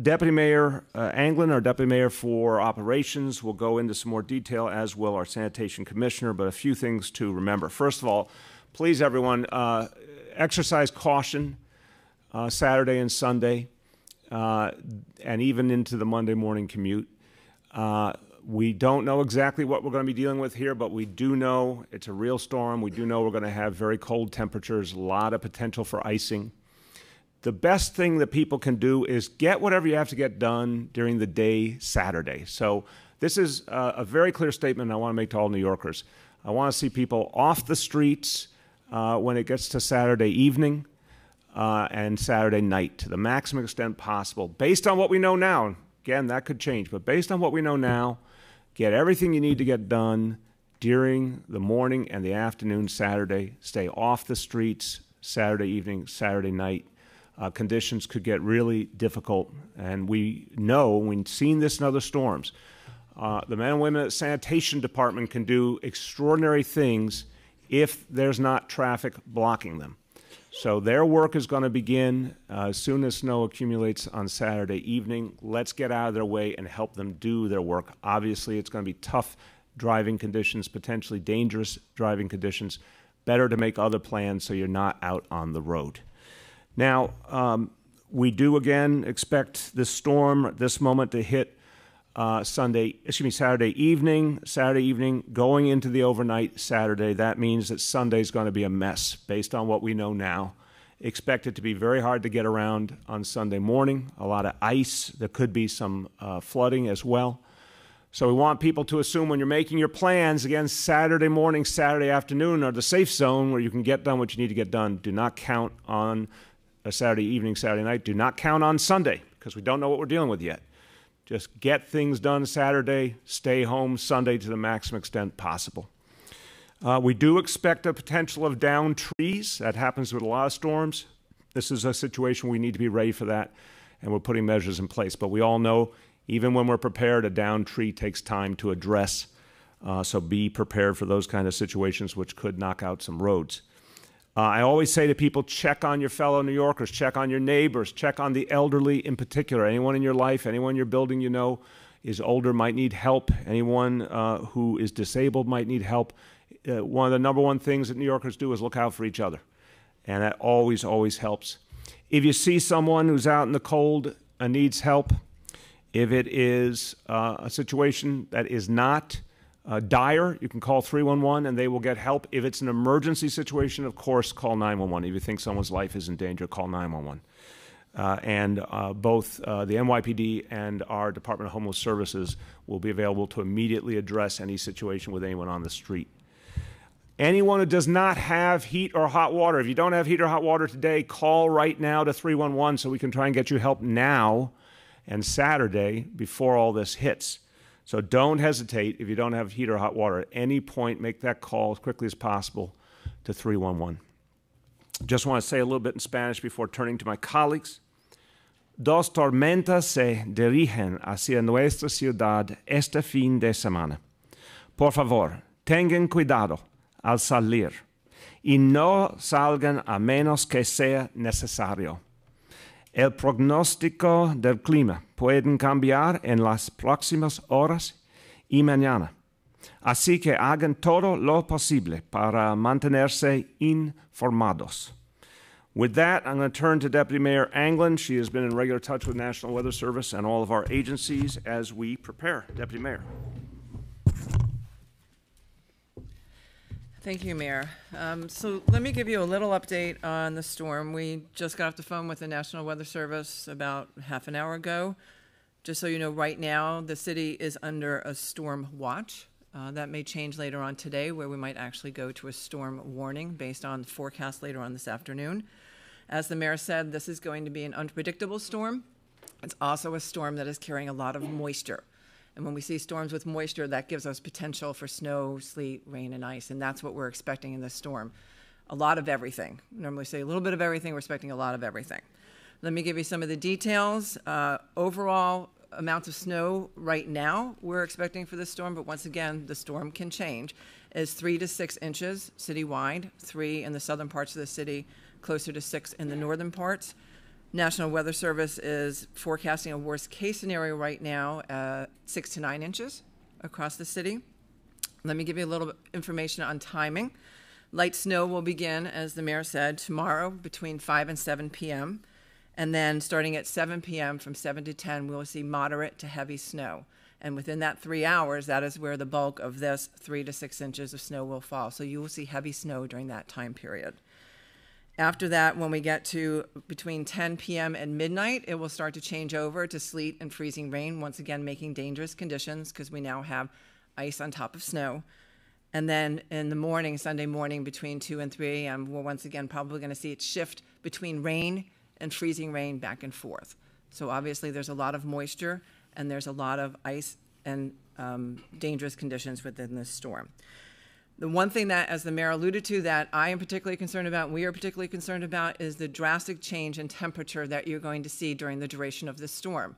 Deputy Mayor Anglin, our Deputy Mayor for Operations, will go into some more detail, as will our Sanitation Commissioner, but a few things to remember. First of all, please, everyone, exercise caution Saturday and Sunday, and even into the Monday morning commute. We don't know exactly what we're going to be dealing with here, but we do know it's a real storm. We do know we're going to have very cold temperatures, a lot of potential for icing. The best thing that people can do is get whatever you have to get done during the day Saturday. So this is a very clear statement I want to make to all New Yorkers. I want to see people off the streets when it gets to Saturday evening and Saturday night to the maximum extent possible. Based on what we know now, again, that could change, but based on what we know now, get everything you need to get done during the morning and the afternoon Saturday. Stay off the streets Saturday evening, Saturday night. Conditions could get really difficult, and we know, we've seen this in other storms, the men and women at the Sanitation Department can do extraordinary things if there's not traffic blocking them. So their work is going to begin as soon as snow accumulates on Saturday evening. Let's get out of their way and help them do their work. Obviously, it's going to be tough driving conditions, potentially dangerous driving conditions. Better to make other plans so you're not out on the road. Now, we do again expect this storm, this moment, to hit Saturday evening, going into the overnight Saturday. That means that Sunday's going to be a mess based on what we know now. Expect it to be very hard to get around on Sunday morning, a lot of ice. There could be some flooding as well. So we want people to assume when you're making your plans, again, Saturday morning, Saturday afternoon are the safe zone where you can get done what you need to get done. Do not count on a Saturday evening, Saturday night. Do not count on Sunday because we don't know what we're dealing with yet. Just get things done Saturday, stay home Sunday to the maximum extent possible. We do expect a potential of downed trees. That happens with a lot of storms. This is a situation we need to be ready for that, and we're putting measures in place. But we all know, even when we're prepared, a downed tree takes time to address. So be prepared for those kind of situations which could knock out some roads. I always say to people, check on your fellow New Yorkers, check on your neighbors, check on the elderly in particular. Anyone in your life, anyone in your building you know is older, might need help. Anyone who is disabled might need help. One of the number one things that New Yorkers do is look out for each other. And that always, always helps. If you see someone who's out in the cold and needs help, if it is a situation that is not dire, you can call 311 and they will get help. If it's an emergency situation, of course, call 911. If you think someone's life is in danger, call 911. And both the NYPD and our Department of Homeless Services will be available to immediately address any situation with anyone on the street. Anyone who does not have heat or hot water, if you don't have heat or hot water today, call right now to 311 so we can try and get you help now and Saturday before all this hits. So don't hesitate if you don't have heat or hot water. At any point, make that call as quickly as possible to 311. Just want to say a little bit in Spanish before turning to my colleagues. Dos tormentas se dirigen hacia nuestra ciudad este fin de semana. Por favor, tengan cuidado al salir y no salgan a menos que sea necesario. El pronóstico del clima puede cambiar en las próximas horas y mañana. Así que hagan todo lo posible para mantenerse informados. With that, I'm going to turn to Deputy Mayor Anglin. She has been in regular touch with National Weather Service and all of our agencies as we prepare. Deputy Mayor. Thank you, Mayor. So let me give you a little update on the storm. We just got off the phone with the National Weather Service about half an hour ago. Just so you know, right now the city is under a storm watch. That may change later on today, where we might actually go to a storm warning based on the forecast later on this afternoon. As the mayor said, this is going to be an unpredictable storm. It's also a storm that is carrying a lot of moisture. And when we see storms with moisture, that gives us potential for snow, sleet, rain, and ice. And that's what we're expecting in this storm. A lot of everything. Normally say a little bit of everything. We're expecting a lot of everything. Let me give you some of the details. Overall amounts of snow right now we're expecting for this storm, but once again, the storm can change, is 3 to 6 inches citywide, 3 in the southern parts of the city, closer to 6 in the northern parts. National Weather Service is forecasting a worst case scenario right now, 6 to 9 inches across the city. Let me give you a little information on timing. Light snow will begin, as the mayor said, tomorrow between 5 and 7 p.m. And then starting at 7 p.m. from 7 to 10, we will see moderate to heavy snow. And within that 3 hours, that is where the bulk of this 3 to 6 inches of snow will fall. So you will see heavy snow during that time period. After that, when we get to between 10 p.m. and midnight, it will start to change over to sleet and freezing rain, once again making dangerous conditions because we now have ice on top of snow. And then in the morning, Sunday morning, between 2 and 3 a.m., we're once again probably going to see it shift between rain and freezing rain back and forth. So obviously there's a lot of moisture and there's a lot of ice and dangerous conditions within this storm. The one thing that, as the mayor alluded to, that I am particularly concerned about, and we are particularly concerned about, is the drastic change in temperature that you're going to see during the duration of this storm.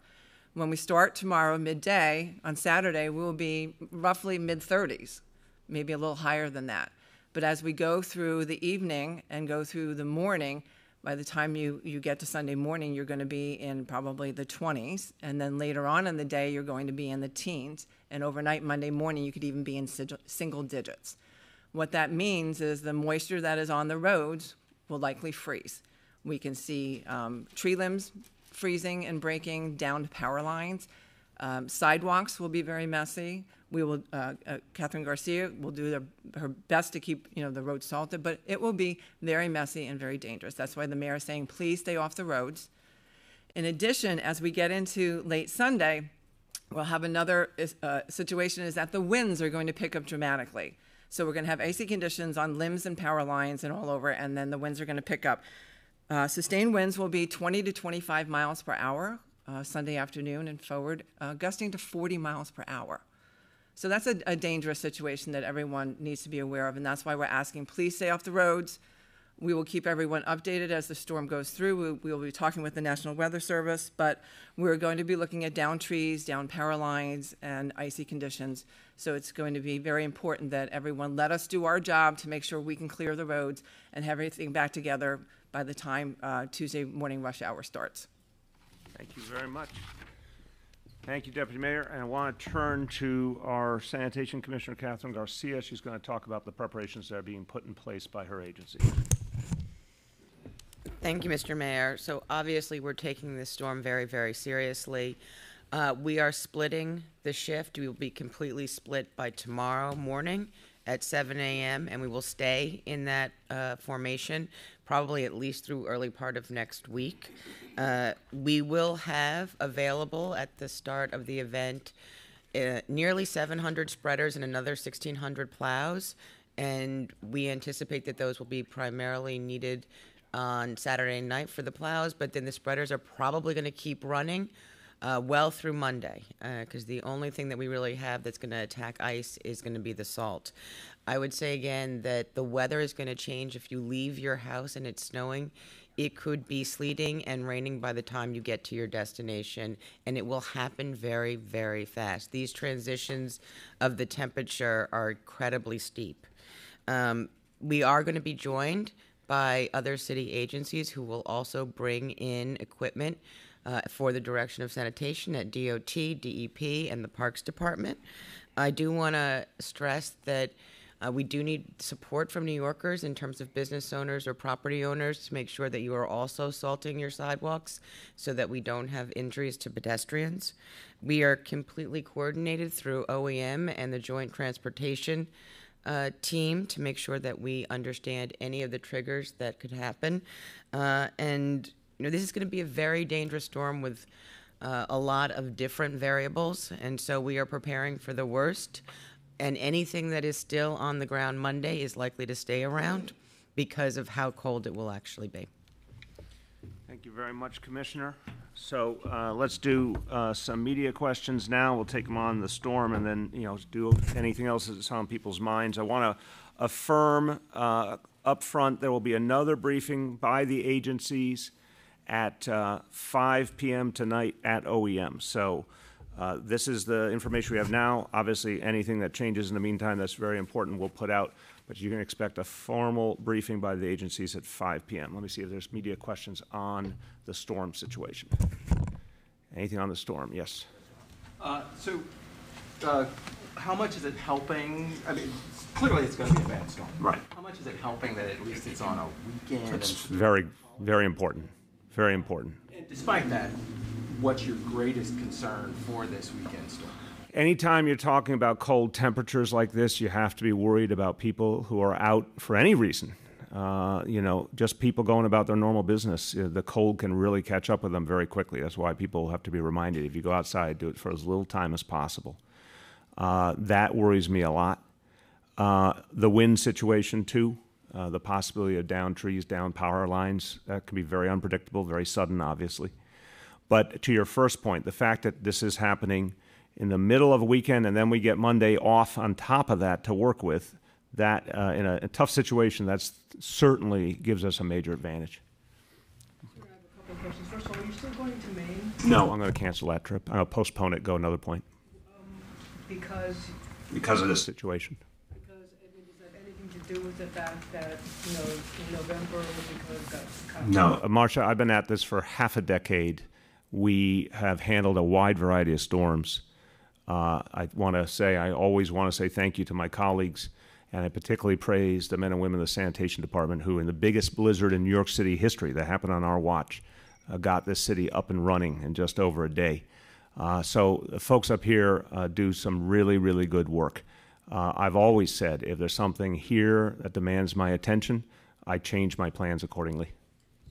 When we start tomorrow midday, on Saturday, we will be roughly mid-30s, maybe a little higher than that. But as we go through the evening and go through the morning, by the time you get to Sunday morning, you're going to be in probably the 20s. And then later on in the day, you're going to be in the teens. And overnight, Monday morning, you could even be in single digits. What that means is the moisture that is on the roads will likely freeze. We can see tree limbs freezing and breaking down to power lines. Sidewalks will be very messy. We will, Kathryn Garcia will do her best to keep the roads salted, but it will be very messy and very dangerous. That's why the mayor is saying, please stay off the roads. In addition, as we get into late Sunday, we'll have another situation is that the winds are going to pick up dramatically. So we're going to have icy conditions on limbs and power lines and all over, and then the winds are going to pick up. Sustained winds will be 20 to 25 miles per hour Sunday afternoon and forward, gusting to 40 miles per hour. So that's a dangerous situation that everyone needs to be aware of, and that's why we're asking, please stay off the roads. We will keep everyone updated as the storm goes through. We will be talking with the National Weather Service, but we're going to be looking at down trees, down power lines, and icy conditions. So it's going to be very important that everyone let us do our job to make sure we can clear the roads and have everything back together by the time Tuesday morning rush hour starts. Thank you very much. Thank you, Deputy Mayor. And I want to turn to our Sanitation Commissioner, Kathryn Garcia. She's going to talk about the preparations that are being put in place by her agency. Thank you, Mr. Mayor. So obviously we're taking this storm very, very seriously. We are splitting the shift. We will be completely split by tomorrow morning at 7 a.m., and we will stay in that formation probably at least through early part of next week. We will have available at the start of the event nearly 700 spreaders and another 1,600 plows, and we anticipate that those will be primarily needed on Saturday night for the plows, but then the spreaders are probably going to keep running well through Monday, because the only thing that we really have that's going to attack ice is going to be the salt. I would say again that the weather is going to change. If you leave your house and it's snowing, it could be sleeting and raining by the time you get to your destination, and it will happen very, very fast. These transitions of the temperature are incredibly steep. We are going to be joined by other city agencies who will also bring in equipment for the direction of sanitation at DOT, DEP, and the Parks Department. I do want to stress that we do need support from New Yorkers in terms of business owners or property owners to make sure that you are also salting your sidewalks so that we don't have injuries to pedestrians. We are completely coordinated through OEM and the Joint Transportation team to make sure that we understand any of the triggers that could happen. And this is going to be a very dangerous storm with a lot of different variables, and so we are preparing for the worst. And anything that is still on the ground Monday is likely to stay around because of how cold it will actually be. Thank you very much, Commissioner. So let's do some media questions now. We'll take them on the storm and then, do anything else that's on people's minds. I want to affirm up front there will be another briefing by the agencies at 5 p.m. tonight at OEM. So this is the information we have now. Obviously, anything that changes in the meantime that's very important we'll put out, but you can expect a formal briefing by the agencies at 5 p.m. Let me see if there's media questions on the storm situation. Anything on the storm? Yes. How much is it helping? I mean, clearly it's going to be a bad storm. Right. How much is it helping that at least it's on a weekend? It's very, very important. Very important. And despite that, what's your greatest concern for this weekend storm? Anytime you're talking about cold temperatures like this, you have to be worried about people who are out for any reason. Just people going about their normal business. The cold can really catch up with them very quickly. That's why people have to be reminded, if you go outside, do it for as little time as possible. That worries me a lot. The wind situation, too. The possibility of down trees, down power lines, that can be very unpredictable, very sudden, obviously. But to your first point, the fact that this is happening in the middle of a weekend and then we get Monday off on top of that to work with, that in a tough situation, that certainly gives us a major advantage. Sir, I have a couple of questions. First of all, are you still going to Maine? No, I'm going to cancel that trip. I'll postpone it, go another point. Because of this situation. Does that have anything to do with the fact that, in November will be No, Marcia, I've been at this for half a decade. We have handled a wide variety of storms. I always want to say thank you to my colleagues, and I particularly praise the men and women of the Sanitation Department who, in the biggest blizzard in New York City history that happened on our watch, got this city up and running in just over a day. So the folks up here do some really, really good work. I've always said if there's something here that demands my attention, I change my plans accordingly.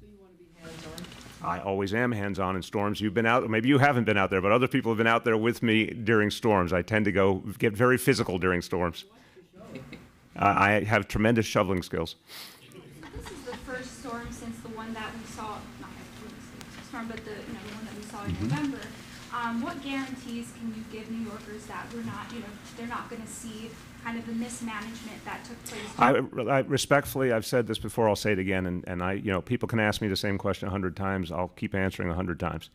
So you want to be hands-on? I always am hands-on in storms. You've been out, maybe you haven't been out there, but other people have been out there with me during storms. I tend to get very physical during storms. I have tremendous shoveling skills. This is the first storm since the one that we saw, not the storm, but the one that we saw in November. What guarantees can you give New Yorkers that we're not, they're not going to see kind of the mismanagement that took place? I respectfully, I've said this before, I'll say it again, and people can ask me the same question 100 times. I'll keep answering 100 times.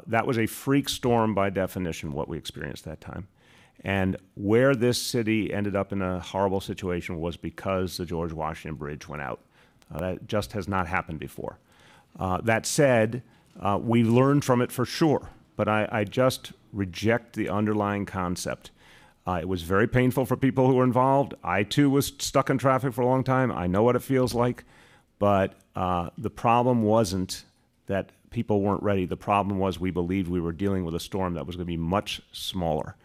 That was a freak storm by definition, what we experienced that time. And where this city ended up in a horrible situation was because the George Washington Bridge went out. That just has not happened before. That said, we learned from it for sure, but I just reject the underlying concept. It was very painful for people who were involved. I, too, was stuck in traffic for a long time. I know what it feels like. But the problem wasn't that people weren't ready. The problem was we believed we were dealing with a storm that was going to be much smaller.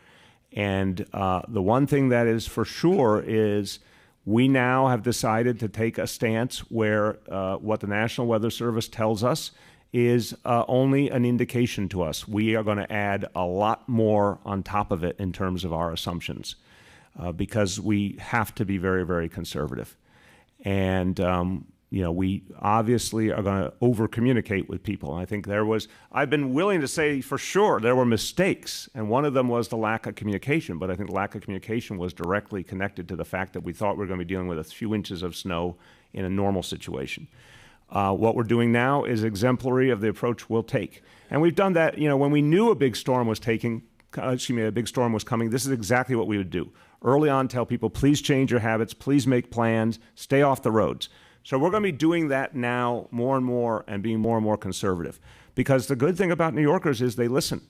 And the one thing that is for sure is we now have decided to take a stance where what the National Weather Service tells us is only an indication to us. We are going to add a lot more on top of it in terms of our assumptions because we have to be very, very conservative. And we obviously are going to over-communicate with people. I think I've been willing to say for sure there were mistakes, and one of them was the lack of communication, but I think the lack of communication was directly connected to the fact that we thought we were going to be dealing with a few inches of snow in a normal situation. What we're doing now is exemplary of the approach we'll take. And we've done that, when we knew a big storm was coming, this is exactly what we would do. Early on, tell people, please change your habits, please make plans, stay off the roads. So we're going to be doing that now more and more and being more and more conservative. Because the good thing about New Yorkers is they listen.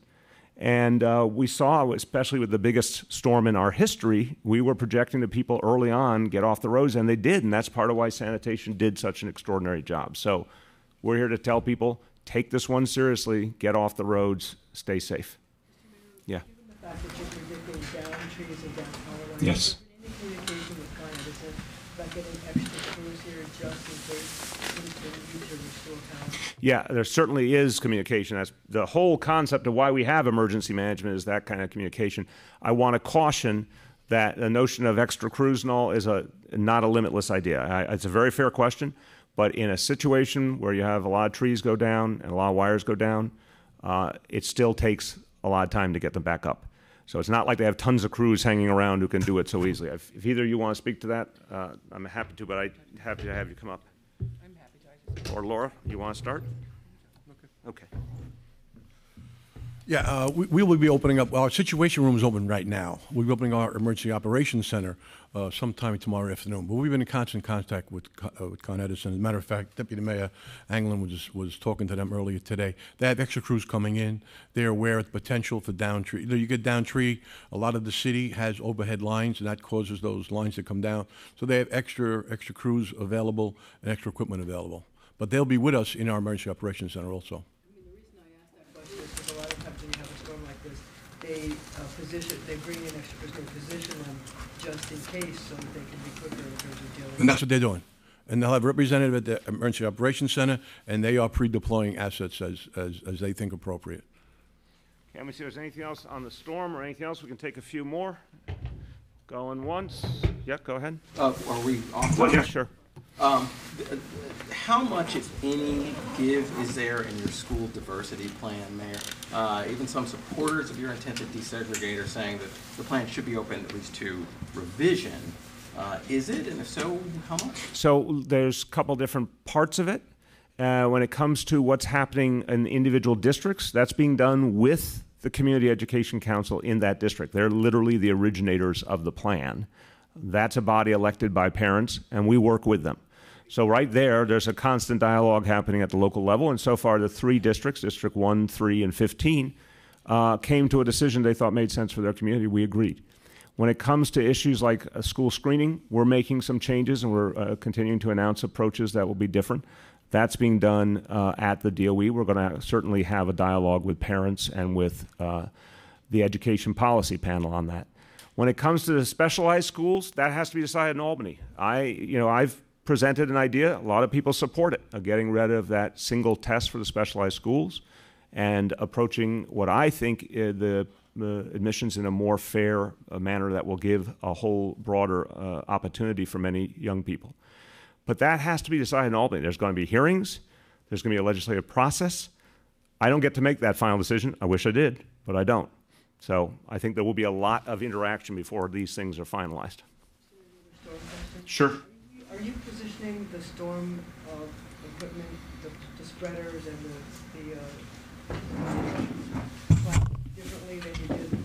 And we saw, especially with the biggest storm in our history, we were projecting to people early on, get off the roads, and they did. And that's part of why sanitation did such an extraordinary job. So we're here to tell people, take this one seriously, get off the roads, stay safe. Yeah. Given the fact that you're predicting down trees and down power lines, yes. Any communication with Con Edison about getting extra crews here just in case things need to restore power? Yeah, there certainly is communication. That's the whole concept of why we have emergency management is that kind of communication. I want to caution that the notion of extra crews and all is not a limitless idea. It's a very fair question, but in a situation where you have a lot of trees go down and a lot of wires go down, it still takes a lot of time to get them back up. So it's not like they have tons of crews hanging around who can do it so easily. If either of you want to speak to that, I'm happy to, but I'm happy to have you come up. I'm happy to. Or Laura, you want to start? Okay. Yeah, we will be opening up. Our Situation Room is open right now. We'll be opening our Emergency Operations Center sometime tomorrow afternoon. But we've been in constant contact with Con Edison. As a matter of fact, Deputy Mayor Anglin was talking to them earlier today. They have extra crews coming in. They're aware of the potential for down tree. You get down tree, a lot of the city has overhead lines, and that causes those lines to come down. So they have extra crews available and extra equipment available. But they'll be with us in our Emergency Operations Center also. They bring in extra crews, they position them just in case so that they can be quicker in terms of dealing. And that's what they're doing. And they'll have a representative at the Emergency Operations Center, and they are pre-deploying assets as they think appropriate. Okay, let me see if there's anything else on the storm or anything else. We can take a few more. Going once. Yeah, go ahead. Are we off? Well, yeah, sure. How much, if any, give is there in your school diversity plan, Mayor? Even some supporters of your intent to desegregate are saying that the plan should be open at least to revision. Is it? And if so, how much? So there's a couple different parts of it. When it comes to what's happening in individual districts, that's being done with the Community Education Council in that district. They're literally the originators of the plan. That's a body elected by parents, and we work with them. So right there's a constant dialogue happening at the local level, and so far the three districts, District 1, 3, and 15, came to a decision they thought made sense for their community. We agreed. When it comes to issues like school screening, we're making some changes, and we're continuing to announce approaches that will be different. That's being done at the DOE. We're going to certainly have a dialogue with parents and with the education policy panel on that. When it comes to the specialized schools, that has to be decided in Albany. I've presented an idea. A lot of people support it, of getting rid of that single test for the specialized schools and approaching what I think the admissions in a more fair manner that will give a whole broader opportunity for many young people. But that has to be decided in Albany. There's going to be hearings. There's going to be a legislative process. I don't get to make that final decision. I wish I did, but I don't. So I think there will be a lot of interaction before these things are finalized. Sure. Are you positioning the storm equipment, the spreaders and differently than you did in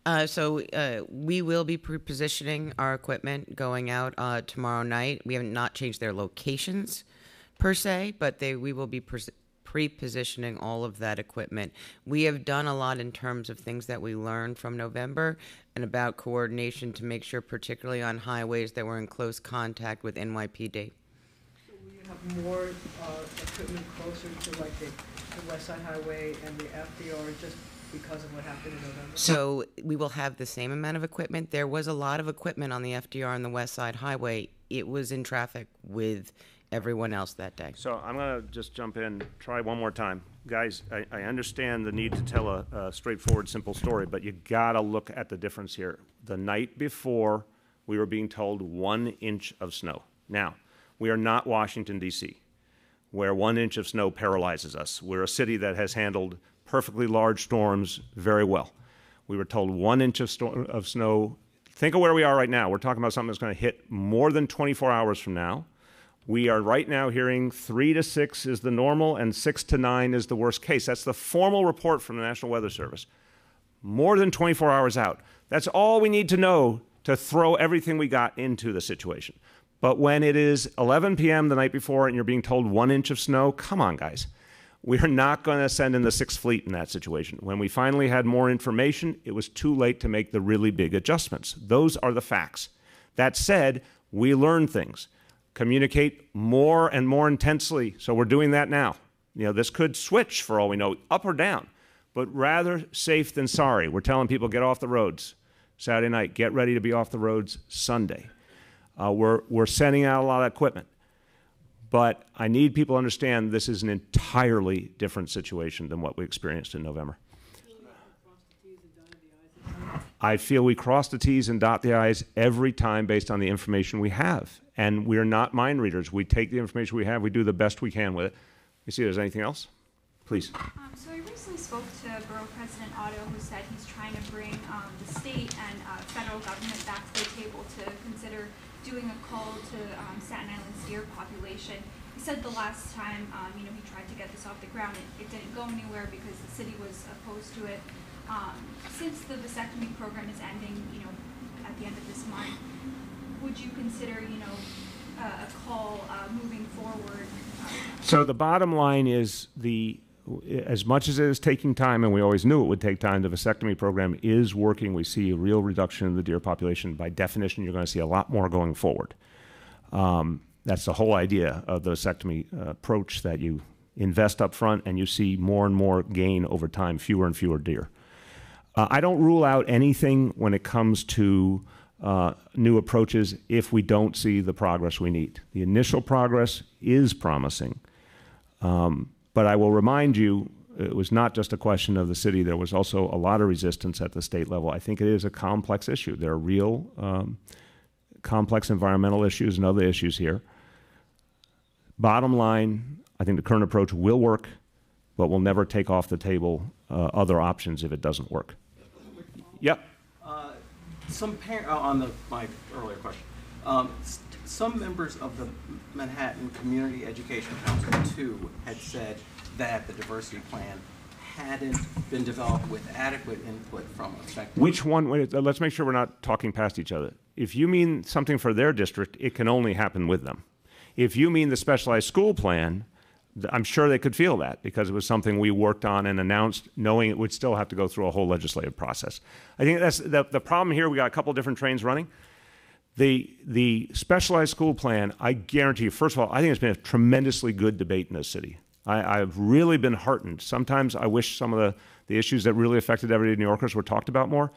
November? So we will be pre-positioning our equipment going out tomorrow night. We have not changed their locations per se, but we will be pre-positioning all of that equipment. We have done a lot in terms of things that we learned from November and about coordination to make sure, particularly on highways, that we're in close contact with NYPD. So will you have more equipment closer to like the West Side Highway and the FDR just because of what happened in November? So we will have the same amount of equipment. There was a lot of equipment on the FDR and the West Side Highway. It was in traffic with everyone else that day. So I'm going to just jump in, try one more time. Guys, I understand the need to tell a straightforward, simple story, but you got to look at the difference here. The night before, we were being told 1 inch of snow. Now, We are not Washington, D.C., where 1 inch of snow paralyzes us. We're a city that has handled perfectly large storms very well. We were told 1 inch of snow. Think of where we are right now. We're talking about something that's going to hit more than 24 hours from now. We are right now hearing 3 to 6 is the normal and 6 to 9 is the worst case. That's the formal report from the National Weather Service. More than 24 hours out. That's all we need to know to throw everything we got into the situation. But when it is 11 p.m. the night before and you're being told 1 inch of snow, come on, guys. We're not going to send in the 6th Fleet in that situation. When we finally had more information, it was too late to make the really big adjustments. Those are the facts. That said, we learn things. Communicate more and more intensely. So we're doing that now. You know, this could switch for all we know, up or down, but rather safe than sorry. We're telling people get off the roads Saturday night, get ready to be off the roads Sunday. We're sending out a lot of equipment, but I need people to understand this is an entirely different situation than what we experienced in November. I feel we cross the T's and dot the I's every time based on the information we have. And we're not mind readers. We take the information we have, we do the best we can with it. You see if there's anything else? Please. So I recently spoke to Borough President Otto, who said he's trying to bring the state and federal government back to the table to consider doing a call to Staten Island's deer population. He said the last time he tried to get this off the ground, it didn't go anywhere because the city was opposed to it. Since the vasectomy program is ending, at the end of this month, would you consider, a call moving forward? So the bottom line is as much as it is taking time, and we always knew it would take time, the vasectomy program is working. We see a real reduction in the deer population. By definition, you're going to see a lot more going forward. That's the whole idea of the vasectomy approach, that you invest up front and you see more and more gain over time, fewer and fewer deer. I don't rule out anything when it comes to new approaches if we don't see the progress we need. The initial progress is promising. But I will remind you, it was not just a question of the city. There was also a lot of resistance at the state level. I think it is a complex issue. There are real complex environmental issues and other issues here. Bottom line, I think the current approach will work, but we'll never take off the table other options if it doesn't work. Yep. My earlier question, some members of the Manhattan Community Education Council, too, had said that the diversity plan hadn't been developed with adequate input from affected. Which one? Wait, let's make sure we're not talking past each other. If you mean something for their district, it can only happen with them. If you mean the specialized school plan, I'm sure they could feel that because it was something we worked on and announced, knowing it would still have to go through a whole legislative process. I think that's the problem here. We got a couple different trains running. The specialized school plan, I guarantee you, first of all, I think it's been a tremendously good debate in this city. I've really been heartened. Sometimes I wish some of the issues that really affected everyday New Yorkers were talked about more.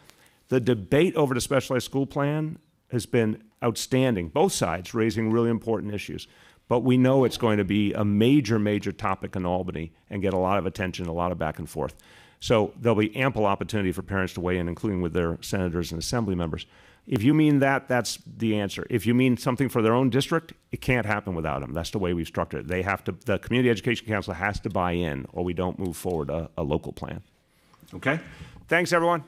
The debate over the specialized school plan has been outstanding, both sides raising really important issues. But we know it's going to be a major, major topic in Albany and get a lot of attention, a lot of back and forth. So there'll be ample opportunity for parents to weigh in, including with their senators and assembly members. If you mean that, that's the answer. If you mean something for their own district, it can't happen without them. That's the way we've structured it. They have to, the Community Education Council has to buy in, or we don't move forward a local plan. Okay? Thanks, everyone.